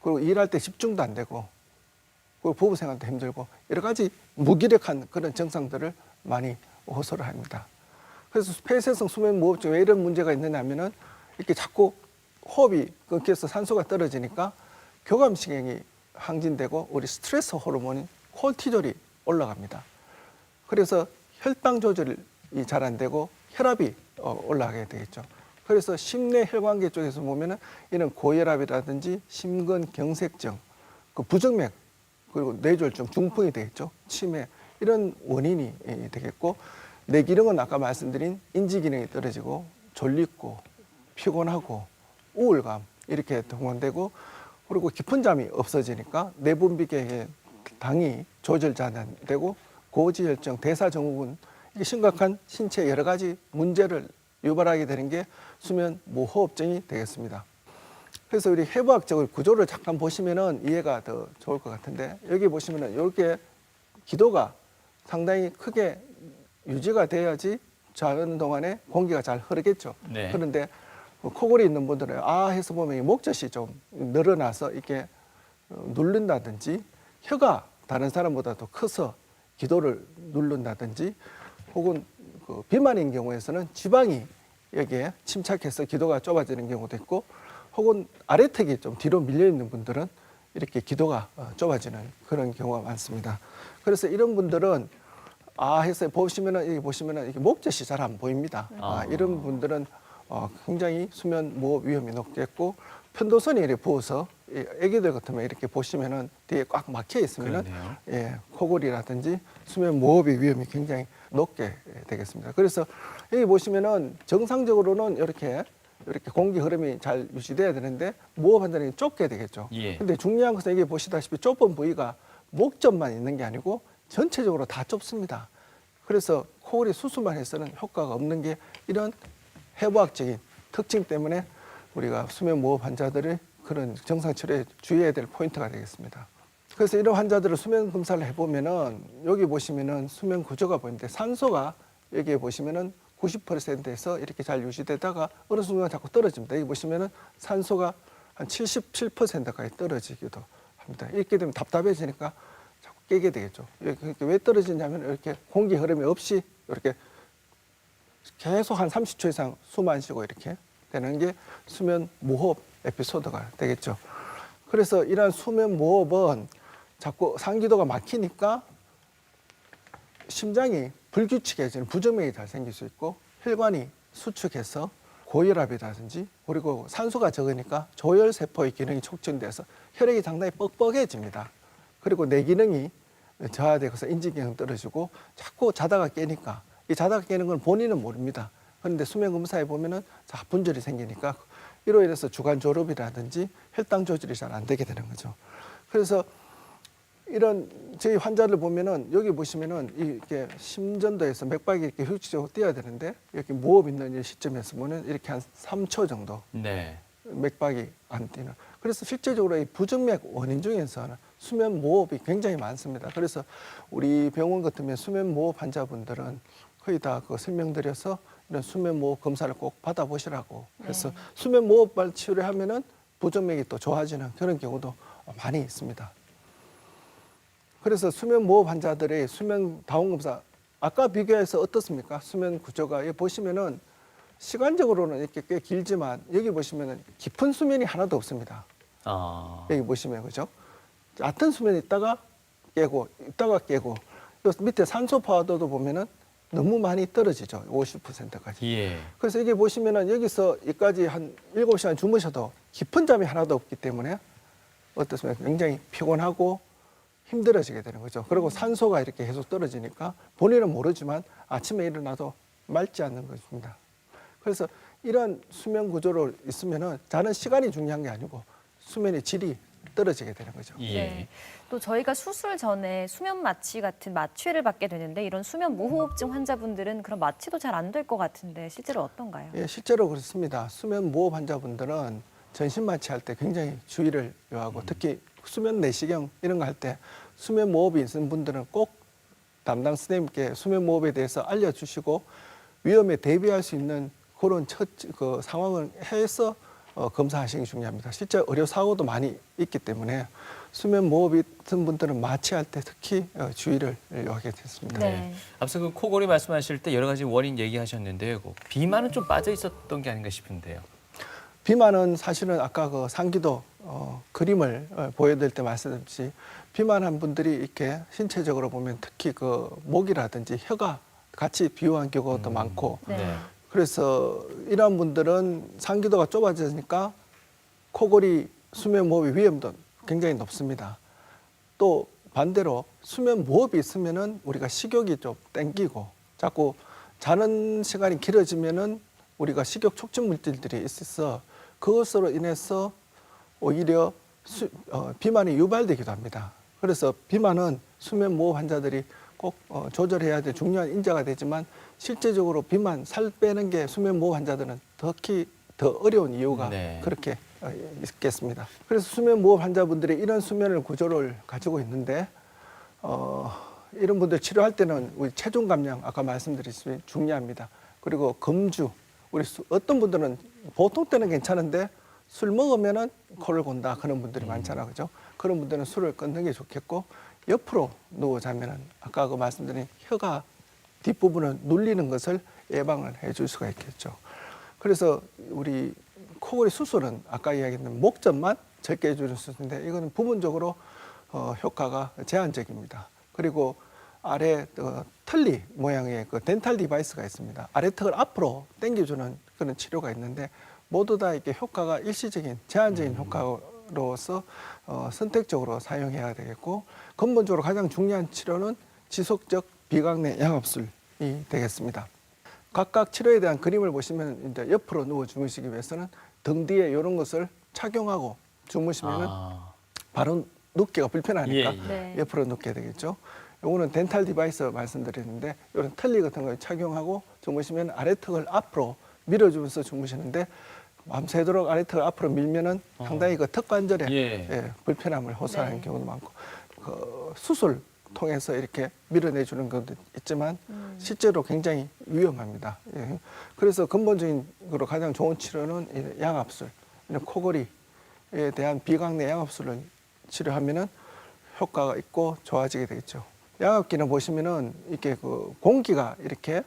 그리고 일할 때 집중도 안 되고 그리고 부부 생활도 힘들고 여러 가지 무기력한 그런 증상들을 많이 호소를 합니다. 그래서 폐쇄성 수면 무호흡증 왜 이런 문제가 있느냐 하면은 이렇게 자꾸 호흡이 끊겨서 산소가 떨어지니까 교감신경이 항진되고 우리 스트레스 호르몬인 콜티졸이 올라갑니다. 그래서 혈당 조절이 잘 안 되고 혈압이 올라가게 되겠죠. 그래서 심내 혈관계 쪽에서 보면은 이런 고혈압이라든지 심근경색증, 그 부정맥 그리고 뇌졸중, 중풍이 되겠죠. 치매 이런 원인이 되겠고 뇌기능은 아까 말씀드린 인지기능이 떨어지고 졸리고 피곤하고 우울감 이렇게 동반되고 그리고 깊은 잠이 없어지니까 내분비계의 당이 조절자되고 고지혈증, 대사증후군 이게 심각한 신체 여러 가지 문제를 유발하게 되는 게 수면 무호흡증이 되겠습니다. 그래서 우리 해부학적으로 구조를 잠깐 보시면은 이해가 더 좋을 것 같은데 여기 보시면은 이렇게 기도가 상당히 크게 유지가 돼야지 자는 동안에 공기가 잘 흐르겠죠. 네. 그런데 코골이 있는 분들은 해서 보면 이 목젖이 좀 늘어나서 이렇게 누른다든지 혀가 다른 사람보다 더 커서 기도를 누른다든지 혹은 비만인 경우에서는 지방이 여기에 침착해서 기도가 좁아지는 경우도 있고 혹은 아래턱이 좀 뒤로 밀려 있는 분들은 이렇게 기도가 좁아지는 그런 경우가 많습니다. 그래서 이런 분들은 해서 보시면은 이렇게 목젖이 잘 안 보입니다. 이런 분들은 굉장히 수면 무호흡 위험이 높겠고 편도선이 이렇게 부어서 아기들 같으면 이렇게 보시면은 뒤에 꽉 막혀 있으면은 코골이라든지 수면 무호흡의 위험이 굉장히 높게 되겠습니다. 그래서 여기 보시면은 정상적으로는 이렇게 공기 흐름이 잘 유지돼야 되는데 무호흡 한다는 게 좁게 되겠죠. 근데 중요한 것은 여기 보시다시피 좁은 부위가 목젖만 있는 게 아니고 전체적으로 다 좁습니다. 그래서 코골이 수술만 해서는 효과가 없는 게 이런 해부학적인 특징 때문에 우리가 수면 무호흡 환자들의 그런 정상 치료에 주의해야 될 포인트가 되겠습니다. 그래서 이런 환자들을 수면 검사를 해보면은 여기 보시면은 수면 구조가 보이는데 산소가 여기에 보시면은 90%에서 이렇게 잘 유지되다가 어느 순간 자꾸 떨어집니다. 여기 보시면은 산소가 한 77%까지 떨어지기도 합니다. 이렇게 되면 답답해지니까 자꾸 깨게 되겠죠. 왜 떨어지냐면 이렇게 공기 흐름이 없이 이렇게 계속 한 30초 이상 숨 안 쉬고 이렇게 되는 게 수면 무호흡 에피소드가 되겠죠. 그래서 이러한 수면 무호흡은 자꾸 상기도가 막히니까 심장이 불규칙해지는 부정맥이 잘 생길 수 있고 혈관이 수축해서 고혈압이라든지 그리고 산소가 적으니까 조혈세포의 기능이 촉진돼서 혈액이 상당히 뻑뻑해집니다. 그리고 뇌 기능이 저하돼서 인지기능 떨어지고 자꾸 자다가 깨니까 이 자다가 깨는 건 본인은 모릅니다. 그런데 수면 검사에 보면은 분절이 생기니까 이로 인해서 주간 졸업이라든지 혈당 조절이 잘 안 되게 되는 거죠. 그래서 이런 저희 환자를 보면은 여기 보시면은 이렇게 심전도에서 맥박이 이렇게 휴식적으로 뛰어야 되는데 이렇게 무호흡 있는 시점에서 보면 이렇게 한 3초 정도 네. 맥박이 안 뛰는. 그래서 실제적으로 이 부정맥 원인 중에서는 수면 무호흡이 굉장히 많습니다. 그래서 우리 병원 같으면 수면 무호흡 환자분들은 거의 다 그 설명드려서 이런 수면 무호흡 검사를 꼭 받아보시라고. 그래서 수면 무호흡 치료를 하면은 부정맥이 또 좋아지는 그런 경우도 많이 있습니다. 그래서 수면 무호흡 환자들의 수면 다운 검사 아까 비교해서 어떻습니까? 수면 구조가 여기 보시면은 시간적으로는 이렇게 꽤 길지만 여기 보시면은 깊은 수면이 하나도 없습니다. 여기 보시면 그죠? 얕은 수면이 있다가 깨고 요 밑에 산소 포화도도 보면은 너무 많이 떨어지죠. 50%까지. 예. 그래서 이게 보시면은 여기서 여기까지 한 7시간 주무셔도 깊은 잠이 하나도 없기 때문에 어떻습니까? 굉장히 피곤하고 힘들어지게 되는 거죠. 그리고 산소가 이렇게 계속 떨어지니까 본인은 모르지만 아침에 일어나도 맑지 않는 것입니다. 그래서 이런 수면 구조로 있으면은 자는 시간이 중요한 게 아니고 수면의 질이 떨어지게 되는 거죠. 예. 네. 또 저희가 수술 전에 수면 마취 같은 마취를 받게 되는데 이런 수면 무호흡증 환자분들은 그런 마취도 잘 안 될 것 같은데 실제로 어떤가요? 예, 실제로 그렇습니다. 수면 무호흡 환자분들은 전신 마취할 때 굉장히 주의를 요하고 특히 수면 내시경 이런 거 할 때 수면 무호흡이 있는 분들은 꼭 담당 선생님께 수면 무호흡에 대해서 알려주시고 위험에 대비할 수 있는 그런 그 상황을 해서 검사하시는 게 중요합니다. 실제 의료 사고도 많이 있기 때문에 수면 무호흡이 있는 분들은 마취할 때 특히 주의를 요하게 됐습니다. 네. 앞서 그 코골이 말씀하실 때 여러 가지 원인 얘기하셨는데요. 비만은 좀 빠져 있었던 게 아닌가 싶은데요. 비만은 사실은 아까 그 상기도 그림을 보여드릴 때 말씀드렸듯이 비만한 분들이 이렇게 신체적으로 보면 특히 그 목이라든지 혀가 같이 비호한 경우도 많고 네. 그래서 이러한 분들은 상기도가 좁아지니까 코골이 수면 무호흡의 위험도 굉장히 높습니다. 또 반대로 수면 무호흡이 있으면은 우리가 식욕이 좀 땡기고 자꾸 자는 시간이 길어지면은 우리가 식욕 촉진 물질들이 있어서 그것으로 인해서 오히려 비만이 유발되기도 합니다. 그래서 비만은 수면 무호흡 환자들이 꼭 조절해야 될 중요한 인자가 되지만 실제적으로 비만, 살 빼는 게 수면 무호흡 환자들은 특히 더 어려운 이유가 그렇게 있겠습니다. 그래서 수면 무호흡 환자분들이 이런 수면을 구조를 가지고 있는데 이런 분들 치료할 때는 우리 체중 감량 아까 말씀드렸듯이 중요합니다. 그리고 금주 우리 어떤 분들은 보통 때는 괜찮은데 술 먹으면은 코를 곤다 그런 분들이 많잖아, 그죠? 그런 분들은 술을 끊는 게 좋겠고 옆으로 누워 자면은 아까 그 말씀드린 혀가 뒷부분을 눌리는 것을 예방을 해줄 수가 있겠죠. 그래서 우리 코골이 수술은 아까 이야기했던 목젖만 적게 해주는 수술인데 이거는 부분적으로 효과가 제한적입니다. 그리고 아래 털리 모양의 그 덴탈 디바이스가 있습니다. 아래 턱을 앞으로 당겨주는 그런 치료가 있는데 모두 다 이렇게 효과가 일시적인 제한적인 효과로서 선택적으로 사용해야 되겠고 근본적으로 가장 중요한 치료는 지속적 비강내 양압술이 되겠습니다. 각각 치료에 대한 그림을 보시면 이제 옆으로 누워 주무시기 위해서는 등 뒤에 이런 것을 착용하고 주무시면은 바로 눕기가 불편하니까 옆으로 눕게 되겠죠. 요거는 덴탈 디바이스 말씀드렸는데 이런 털리 같은 걸 착용하고 주무시면 아래턱을 앞으로 밀어주면서 주무시는데 밤새도록 아래턱을 앞으로 밀면은 상당히 그 턱 관절에 예. 불편함을 호소하는 네. 경우도 많고 그 수술 통해서 이렇게 밀어내주는 것도 있지만 실제로 굉장히 위험합니다. 예. 그래서 근본적으로 가장 좋은 치료는 이 양압술, 이런 코골이에 대한 비강내 양압술을 치료하면은 효과가 있고 좋아지게 되겠죠. 양압기는 보시면은 이렇게 그 공기가 이렇게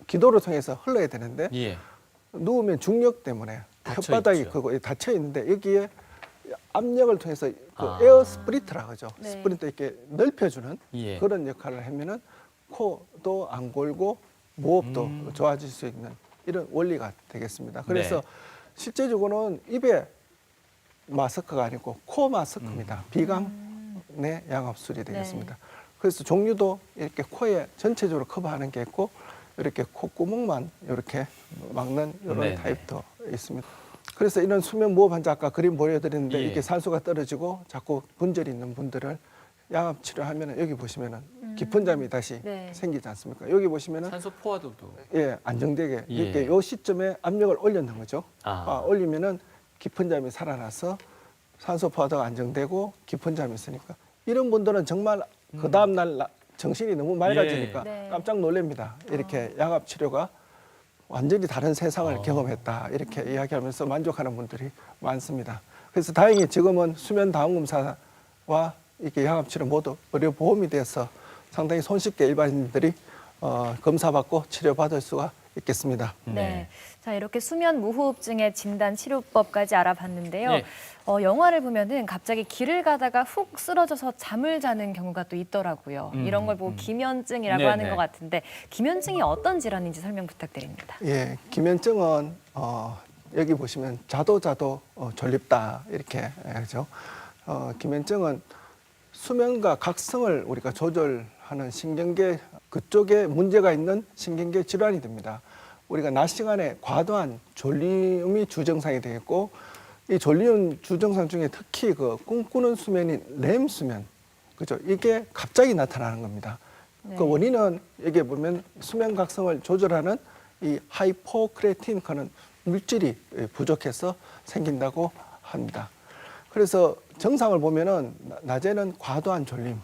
기도를 통해서 흘러야 되는데 예. 누우면 중력 때문에 닫혀 혓바닥이 있죠. 그거 닫혀 있는데 여기에 압력을 통해서 그 아. 에어 스프리트라 그죠. 네. 스프리트 이렇게 넓혀주는 예. 그런 역할을 하면은 코도 안 골고 무호흡도 좋아질 수 있는 이런 원리가 되겠습니다. 그래서 네. 실제적으로는 입에 마스크가 아니고 코 마스크입니다. 비강내 양압술이 되겠습니다. 그래서 종류도 이렇게 코에 전체적으로 커버하는 게 있고 이렇게 콧구멍만 이렇게 막는 이런 네네. 타입도 있습니다. 그래서 이런 수면 무호흡 환자 아까 그림 보여드렸는데 예. 이렇게 산소가 떨어지고 자꾸 분절이 있는 분들을 양압 치료하면 여기 보시면은 깊은 잠이 다시 네. 생기지 않습니까? 여기 보시면은 산소 포화도도. 예 안정되게 예. 이렇게 요 시점에 압력을 올렸는 거죠. 아. 올리면은 깊은 잠이 살아나서 산소 포화도가 안정되고 깊은 잠이 있으니까 이런 분들은 정말 그 다음 날 정신이 너무 맑아지니까 예. 네. 깜짝 놀랍니다. 이렇게 양압 치료가 완전히 다른 세상을 경험했다 이렇게 이야기하면서 만족하는 분들이 많습니다. 그래서 다행히 지금은 수면 다음 검사와 이렇게 양압 치료 모두 의료 보험이 돼서 상당히 손쉽게 일반인들이 검사받고 치료받을 수가 있겠습니다. 네. 자, 이렇게 수면 무호흡증의 진단 치료법까지 알아봤는데요. 네. 영화를 보면은 갑자기 길을 가다가 훅 쓰러져서 잠을 자는 경우가 또 있더라고요. 이런 걸 보고 기면증이라고 네네. 하는 것 같은데 기면증이 어떤 질환인지 설명 부탁드립니다. 예, 기면증은 여기 보시면 자도 졸립다 이렇게 하죠. 기면증은 수면과 각성을 우리가 조절하는 신경계 그쪽에 문제가 있는 신경계 질환이 됩니다. 우리가 낮 시간에 과도한 졸림이 주증상이 되겠고 이 졸림 주증상 중에 특히 그 꿈꾸는 수면인 렘 수면, 그죠? 이게 갑자기 나타나는 겁니다. 네. 그 원인은 여기 보면 수면 각성을 조절하는 이 하이포크레틴 하는 물질이 부족해서 생긴다고 합니다. 그래서 정상을 보면은 낮에는 과도한 졸림.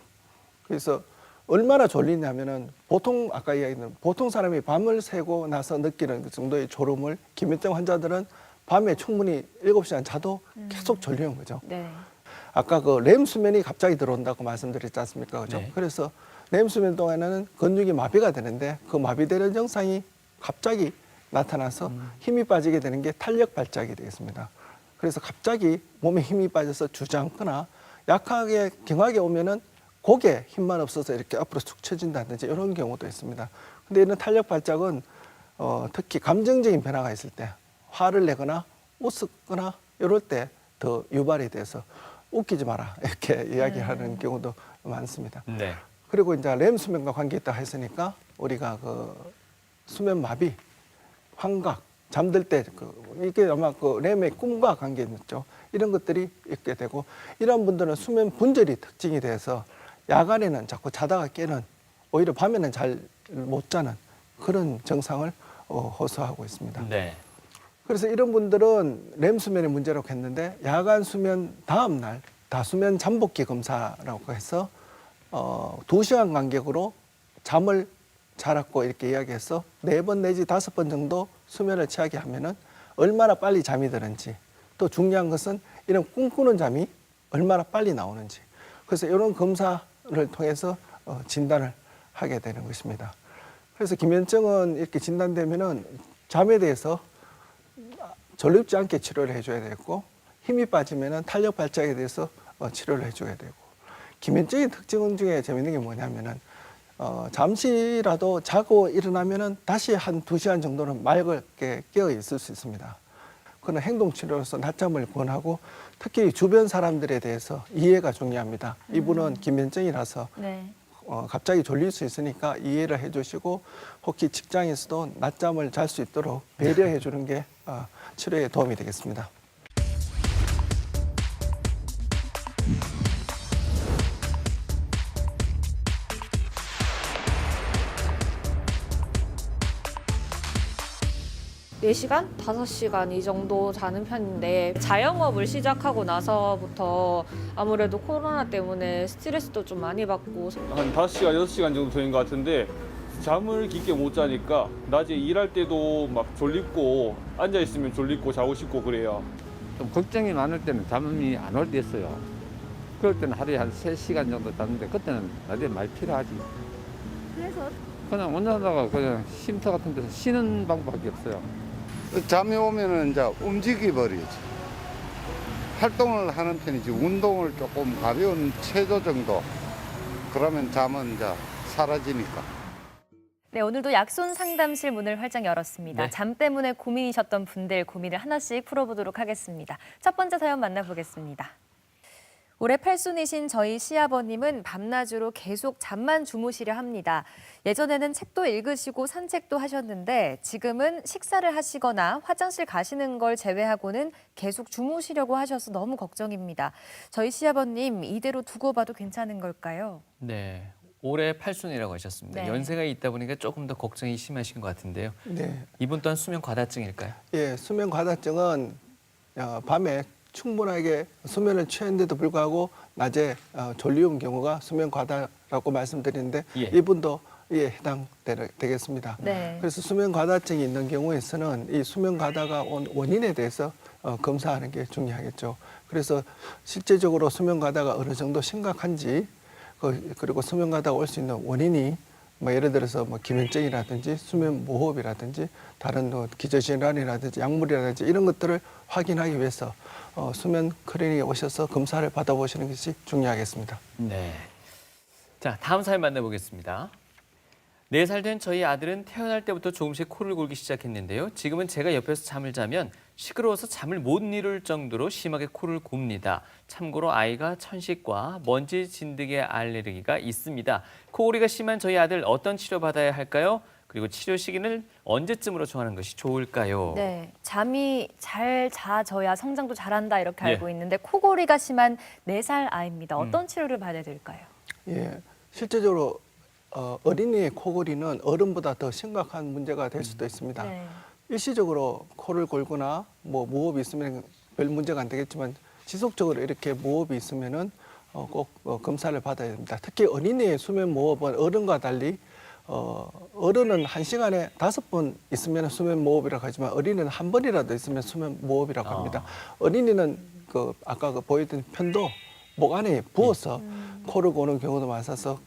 그래서 얼마나 졸리냐면은 보통 아까 이야기했던 보통 사람이 밤을 새고 나서 느끼는 그 정도의 졸음을 기면증 환자들은 밤에 충분히 7시간 자도 계속 졸리는 거죠. 네. 아까 그 렘 수면이 갑자기 들어온다고 말씀드렸지 않습니까? 그죠? 네. 그래서 렘 수면 동안에는 근육이 마비가 되는데 그 마비되는 증상이 갑자기 나타나서 힘이 빠지게 되는 게 탄력 발작이 되겠습니다. 그래서 갑자기 몸에 힘이 빠져서 주저앉거나 약하게 경하게 오면은 고개 힘만 없어서 이렇게 앞으로 축 처진다든지 이런 경우도 있습니다. 근데 이런 탄력 발작은 특히 감정적인 변화가 있을 때 화를 내거나 웃거나 이럴 때 더 유발이 돼서 웃기지 마라 이렇게 이야기하는 경우도 많습니다. 네. 그리고 이제 렘 수면과 관계 있다 했으니까 우리가 그 수면 마비, 환각, 잠들 때 이게 아마 그 렘의 꿈과 관계 있죠. 이런 것들이 있게 되고 이런 분들은 수면 분절이 특징이 돼서 야간에는 자꾸 자다가 깨는 오히려 밤에는 잘 못 자는 그런 증상을 호소하고 있습니다. 네. 그래서 이런 분들은 렘 수면의 문제라고 했는데 야간 수면 다음 날 다수면 잠복기 검사라고 해서 2시간 간격으로 잠을 자랐고 이렇게 이야기해서 4번 내지 5번 정도 수면을 취하게 하면은 얼마나 빨리 잠이 드는지 또 중요한 것은 이런 꿈꾸는 잠이 얼마나 빨리 나오는지 그래서 이런 검사를 통해서 진단을 하게 되는 것입니다. 그래서 기면증은 이렇게 진단되면은 잠에 대해서 졸립지 않게 치료를 해줘야 되고 힘이 빠지면은 탄력 발작에 대해서 치료를 해줘야 되고 기면증의 특징 중에 재밌는 게 뭐냐면은 잠시라도 자고 일어나면은 다시 한 2시간 정도는 맑게 깨어 있을 수 있습니다. 그는 행동치료로서 낮잠을 권하고 특히 주변 사람들에 대해서 이해가 중요합니다. 이분은 기면증이라서 네. 갑자기 졸릴 수 있으니까 이해를 해주시고 혹시 직장에서도 낮잠을 잘 수 있도록 배려해 주는 게 치료에 도움이 되겠습니다. 4시간? 5시간 이 정도 자는 편인데 자영업을 시작하고 나서부터 아무래도 코로나 때문에 스트레스도 좀 많이 받고 한 5시간, 6시간 정도 되는 것 같은데 잠을 깊게 못 자니까 낮에 일할 때도 막 졸립고 앉아있으면 졸립고 자고 싶고 그래요. 좀 걱정이 많을 때는 잠이 안 올 때 있어요. 그럴 때는 하루에 한 3시간 정도 자는데 그때는 낮에 많이 필요하지. 그래서 그냥 운전하다가 그냥 쉼터 같은 데서 쉬는 방법밖에 없어요. 잠이 오면은 이제 움직여버리지. 활동을 하는 편이지 운동을 조금 가벼운 체조 정도 그러면 잠은 이제 사라지니까. 네, 오늘도 약손 상담실 문을 활짝 열었습니다. 네. 잠 때문에 고민이셨던 분들 고민을 하나씩 풀어보도록 하겠습니다. 첫 번째 사연 만나보겠습니다. 올해 팔순이신 저희 시아버님은 밤낮으로 계속 잠만 주무시려 합니다. 예전에는 책도 읽으시고 산책도 하셨는데 지금은 식사를 하시거나 화장실 가시는 걸 제외하고는 계속 주무시려고 하셔서 너무 걱정입니다. 저희 시아버님 이대로 두고 봐도 괜찮은 걸까요? 네. 올해 팔순이라고 하셨습니다. 네. 연세가 있다 보니까 조금 더 걱정이 심하신 것 같은데요. 네. 이분 또한 수면 과다증일까요? 예, 수면 과다증은 밤에 충분하게 수면을 취했는데도 불구하고 낮에 졸리운 경우가 수면 과다라고 말씀드리는데 예. 이분도 이에 해당되겠습니다. 네. 그래서 수면 과다증이 있는 경우에서는 이 수면 과다가 온 원인에 대해서 검사하는 게 중요하겠죠. 그래서 실제적으로 수면 과다가 어느 정도 심각한지 그리고 수면 과다가 올 수 있는 원인이 뭐 예를 들어서 뭐 기면증이라든지 수면 무호흡이라든지 다른 기저질환이라든지 약물이라든지 이런 것들을 확인하기 위해서 수면 클리닉에 오셔서 검사를 받아보시는 것이 중요하겠습니다. 네. 자, 다음 사연 만나보겠습니다. 4살 된 저희 아들은 태어날 때부터 조금씩 코를 골기 시작했는데요. 지금은 제가 옆에서 잠을 자면 시끄러워서 잠을 못 이룰 정도로 심하게 코를 곱니다. 참고로 아이가 천식과 먼지 진드기 알레르기가 있습니다. 코골이가 심한 저희 아들 어떤 치료 받아야 할까요? 그리고 치료 시기는 언제쯤으로 정하는 것이 좋을까요? 네, 잠이 잘 자져야 성장도 잘한다 이렇게 예. 알고 있는데 코골이가 심한 4살 아이입니다. 어떤 치료를 받아야 될까요? 예, 실제적으로 어린이의 코골이는 어른보다 더 심각한 문제가 될 수도 있습니다. 네. 일시적으로 코를 골거나 뭐 무호흡이 있으면 별 문제가 안 되겠지만 지속적으로 이렇게 무호흡이 있으면은 꼭 검사를 받아야 됩니다. 특히 어린이의 수면 무호흡은 어른과 달리 어른은 1시간에 5번 있으면 수면 무호흡이라고 하지만 어린이는 한 번이라도 있으면 수면 무호흡이라고 합니다. 어린이는 아까 보여드린 편도 목 안에 부어서 코를 고는 경우도 많아서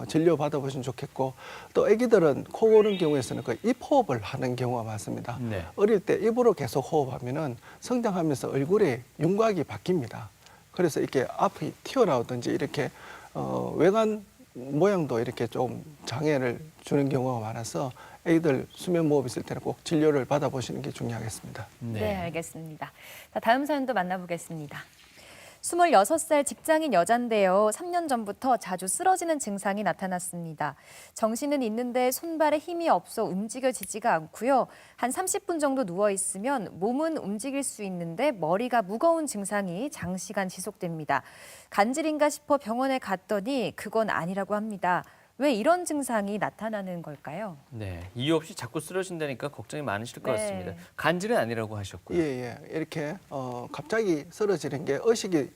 진료 받아보시면 좋겠고 또 아기들은 코 고는 경우에서는 입 호흡을 하는 경우가 많습니다. 네. 어릴 때 입으로 계속 호흡하면은 성장하면서 얼굴에 윤곽이 바뀝니다. 그래서 이렇게 앞이 튀어나오든지 이렇게 외관 모양도 이렇게 좀 장애를 주는 경우가 많아서 아이들 수면 무호흡 있을 때는 꼭 진료를 받아보시는 게 중요하겠습니다. 네, 알겠습니다. 자, 다음 사연도 만나보겠습니다. 26살 직장인 여잔데요. 3년 전부터 자주 쓰러지는 증상이 나타났습니다. 정신은 있는데 손발에 힘이 없어 움직여지지가 않고요. 한 30분 정도 누워 있으면 몸은 움직일 수 있는데 머리가 무거운 증상이 장시간 지속됩니다. 간질인가 싶어 병원에 갔더니 그건 아니라고 합니다. 왜 이런 증상이 나타나는 걸까요? 네, 이유 없이 자꾸 쓰러진다니까 걱정이 많으실 것 네. 같습니다. 간질은 아니라고 하셨고요. 예. 이렇게 갑자기 쓰러지는 게 의식이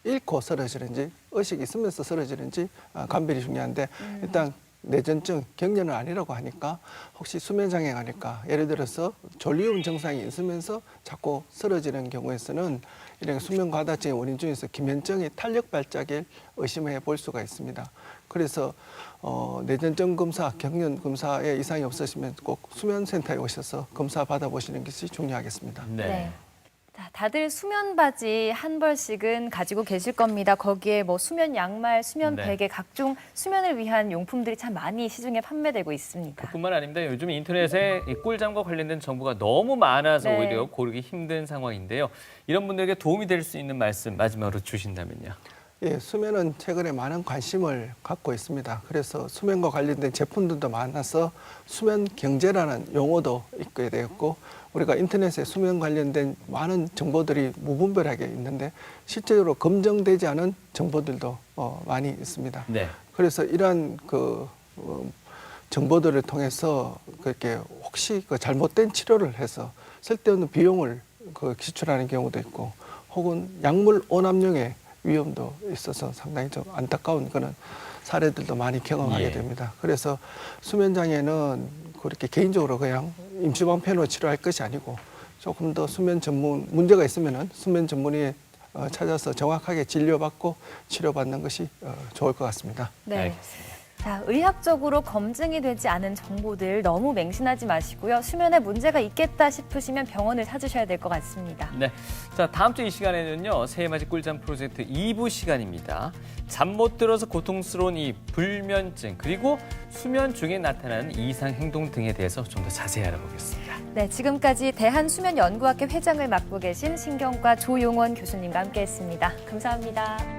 잃고 쓰러지는지 의식이 있으면서 쓰러지는지 감별이 중요한데 일단 내전증, 경련은 아니라고 하니까 혹시 수면 장애가 아닐까. 예를 들어서 졸리움 증상이 있으면서 자꾸 쓰러지는 경우에서는 이런 수면 과다증의 원인 중에서 기면증의 탄력 발작을 의심해 볼 수가 있습니다. 그래서 내전증 검사, 경련 검사에 이상이 없으시면 꼭 수면센터에 오셔서 검사 받아보시는 것이 중요하겠습니다. 네. 자, 다들 수면 바지 한 벌씩은 가지고 계실 겁니다. 거기에 뭐 수면 양말, 수면 네. 베개, 각종 수면을 위한 용품들이 참 많이 시중에 판매되고 있습니다. 그뿐만 아닙니다. 요즘 인터넷에 이 꿀잠과 관련된 정보가 너무 많아서 네. 오히려 고르기 힘든 상황인데요. 이런 분들에게 도움이 될 수 있는 말씀 마지막으로 주신다면요. 예, 수면은 최근에 많은 관심을 갖고 있습니다. 그래서 수면과 관련된 제품들도 많아서 수면 경제라는 용어도 있게 되었고 우리가 인터넷에 수면 관련된 많은 정보들이 무분별하게 있는데 실제로 검증되지 않은 정보들도 많이 있습니다. 네. 그래서 이러한 정보들을 통해서 그렇게 혹시 잘못된 치료를 해서 쓸데없는 비용을 지출하는 경우도 있고 혹은 약물 오남용의 위험도 있어서 상당히 좀 안타까운 그런 사례들도 많이 경험하게 됩니다. 그래서 수면장애는 그렇게 개인적으로 그냥 임시방편으로 치료할 것이 아니고 조금 더 수면 전문 문제가 있으면은 수면 전문의에 찾아서 정확하게 진료받고 치료받는 것이 좋을 것 같습니다. 네. 알겠습니다. 자, 의학적으로 검증이 되지 않은 정보들 너무 맹신하지 마시고요. 수면에 문제가 있겠다 싶으시면 병원을 찾으셔야 될 것 같습니다. 네. 자, 다음 주 이 시간에는요. 새해맞이 꿀잠 프로젝트 2부 시간입니다. 잠 못 들어서 고통스러운 이 불면증 그리고 수면 중에 나타나는 이상 행동 등에 대해서 좀 더 자세히 알아보겠습니다. 네, 지금까지 대한수면연구학회 회장을 맡고 계신 신경과 조용원 교수님과 함께했습니다. 감사합니다.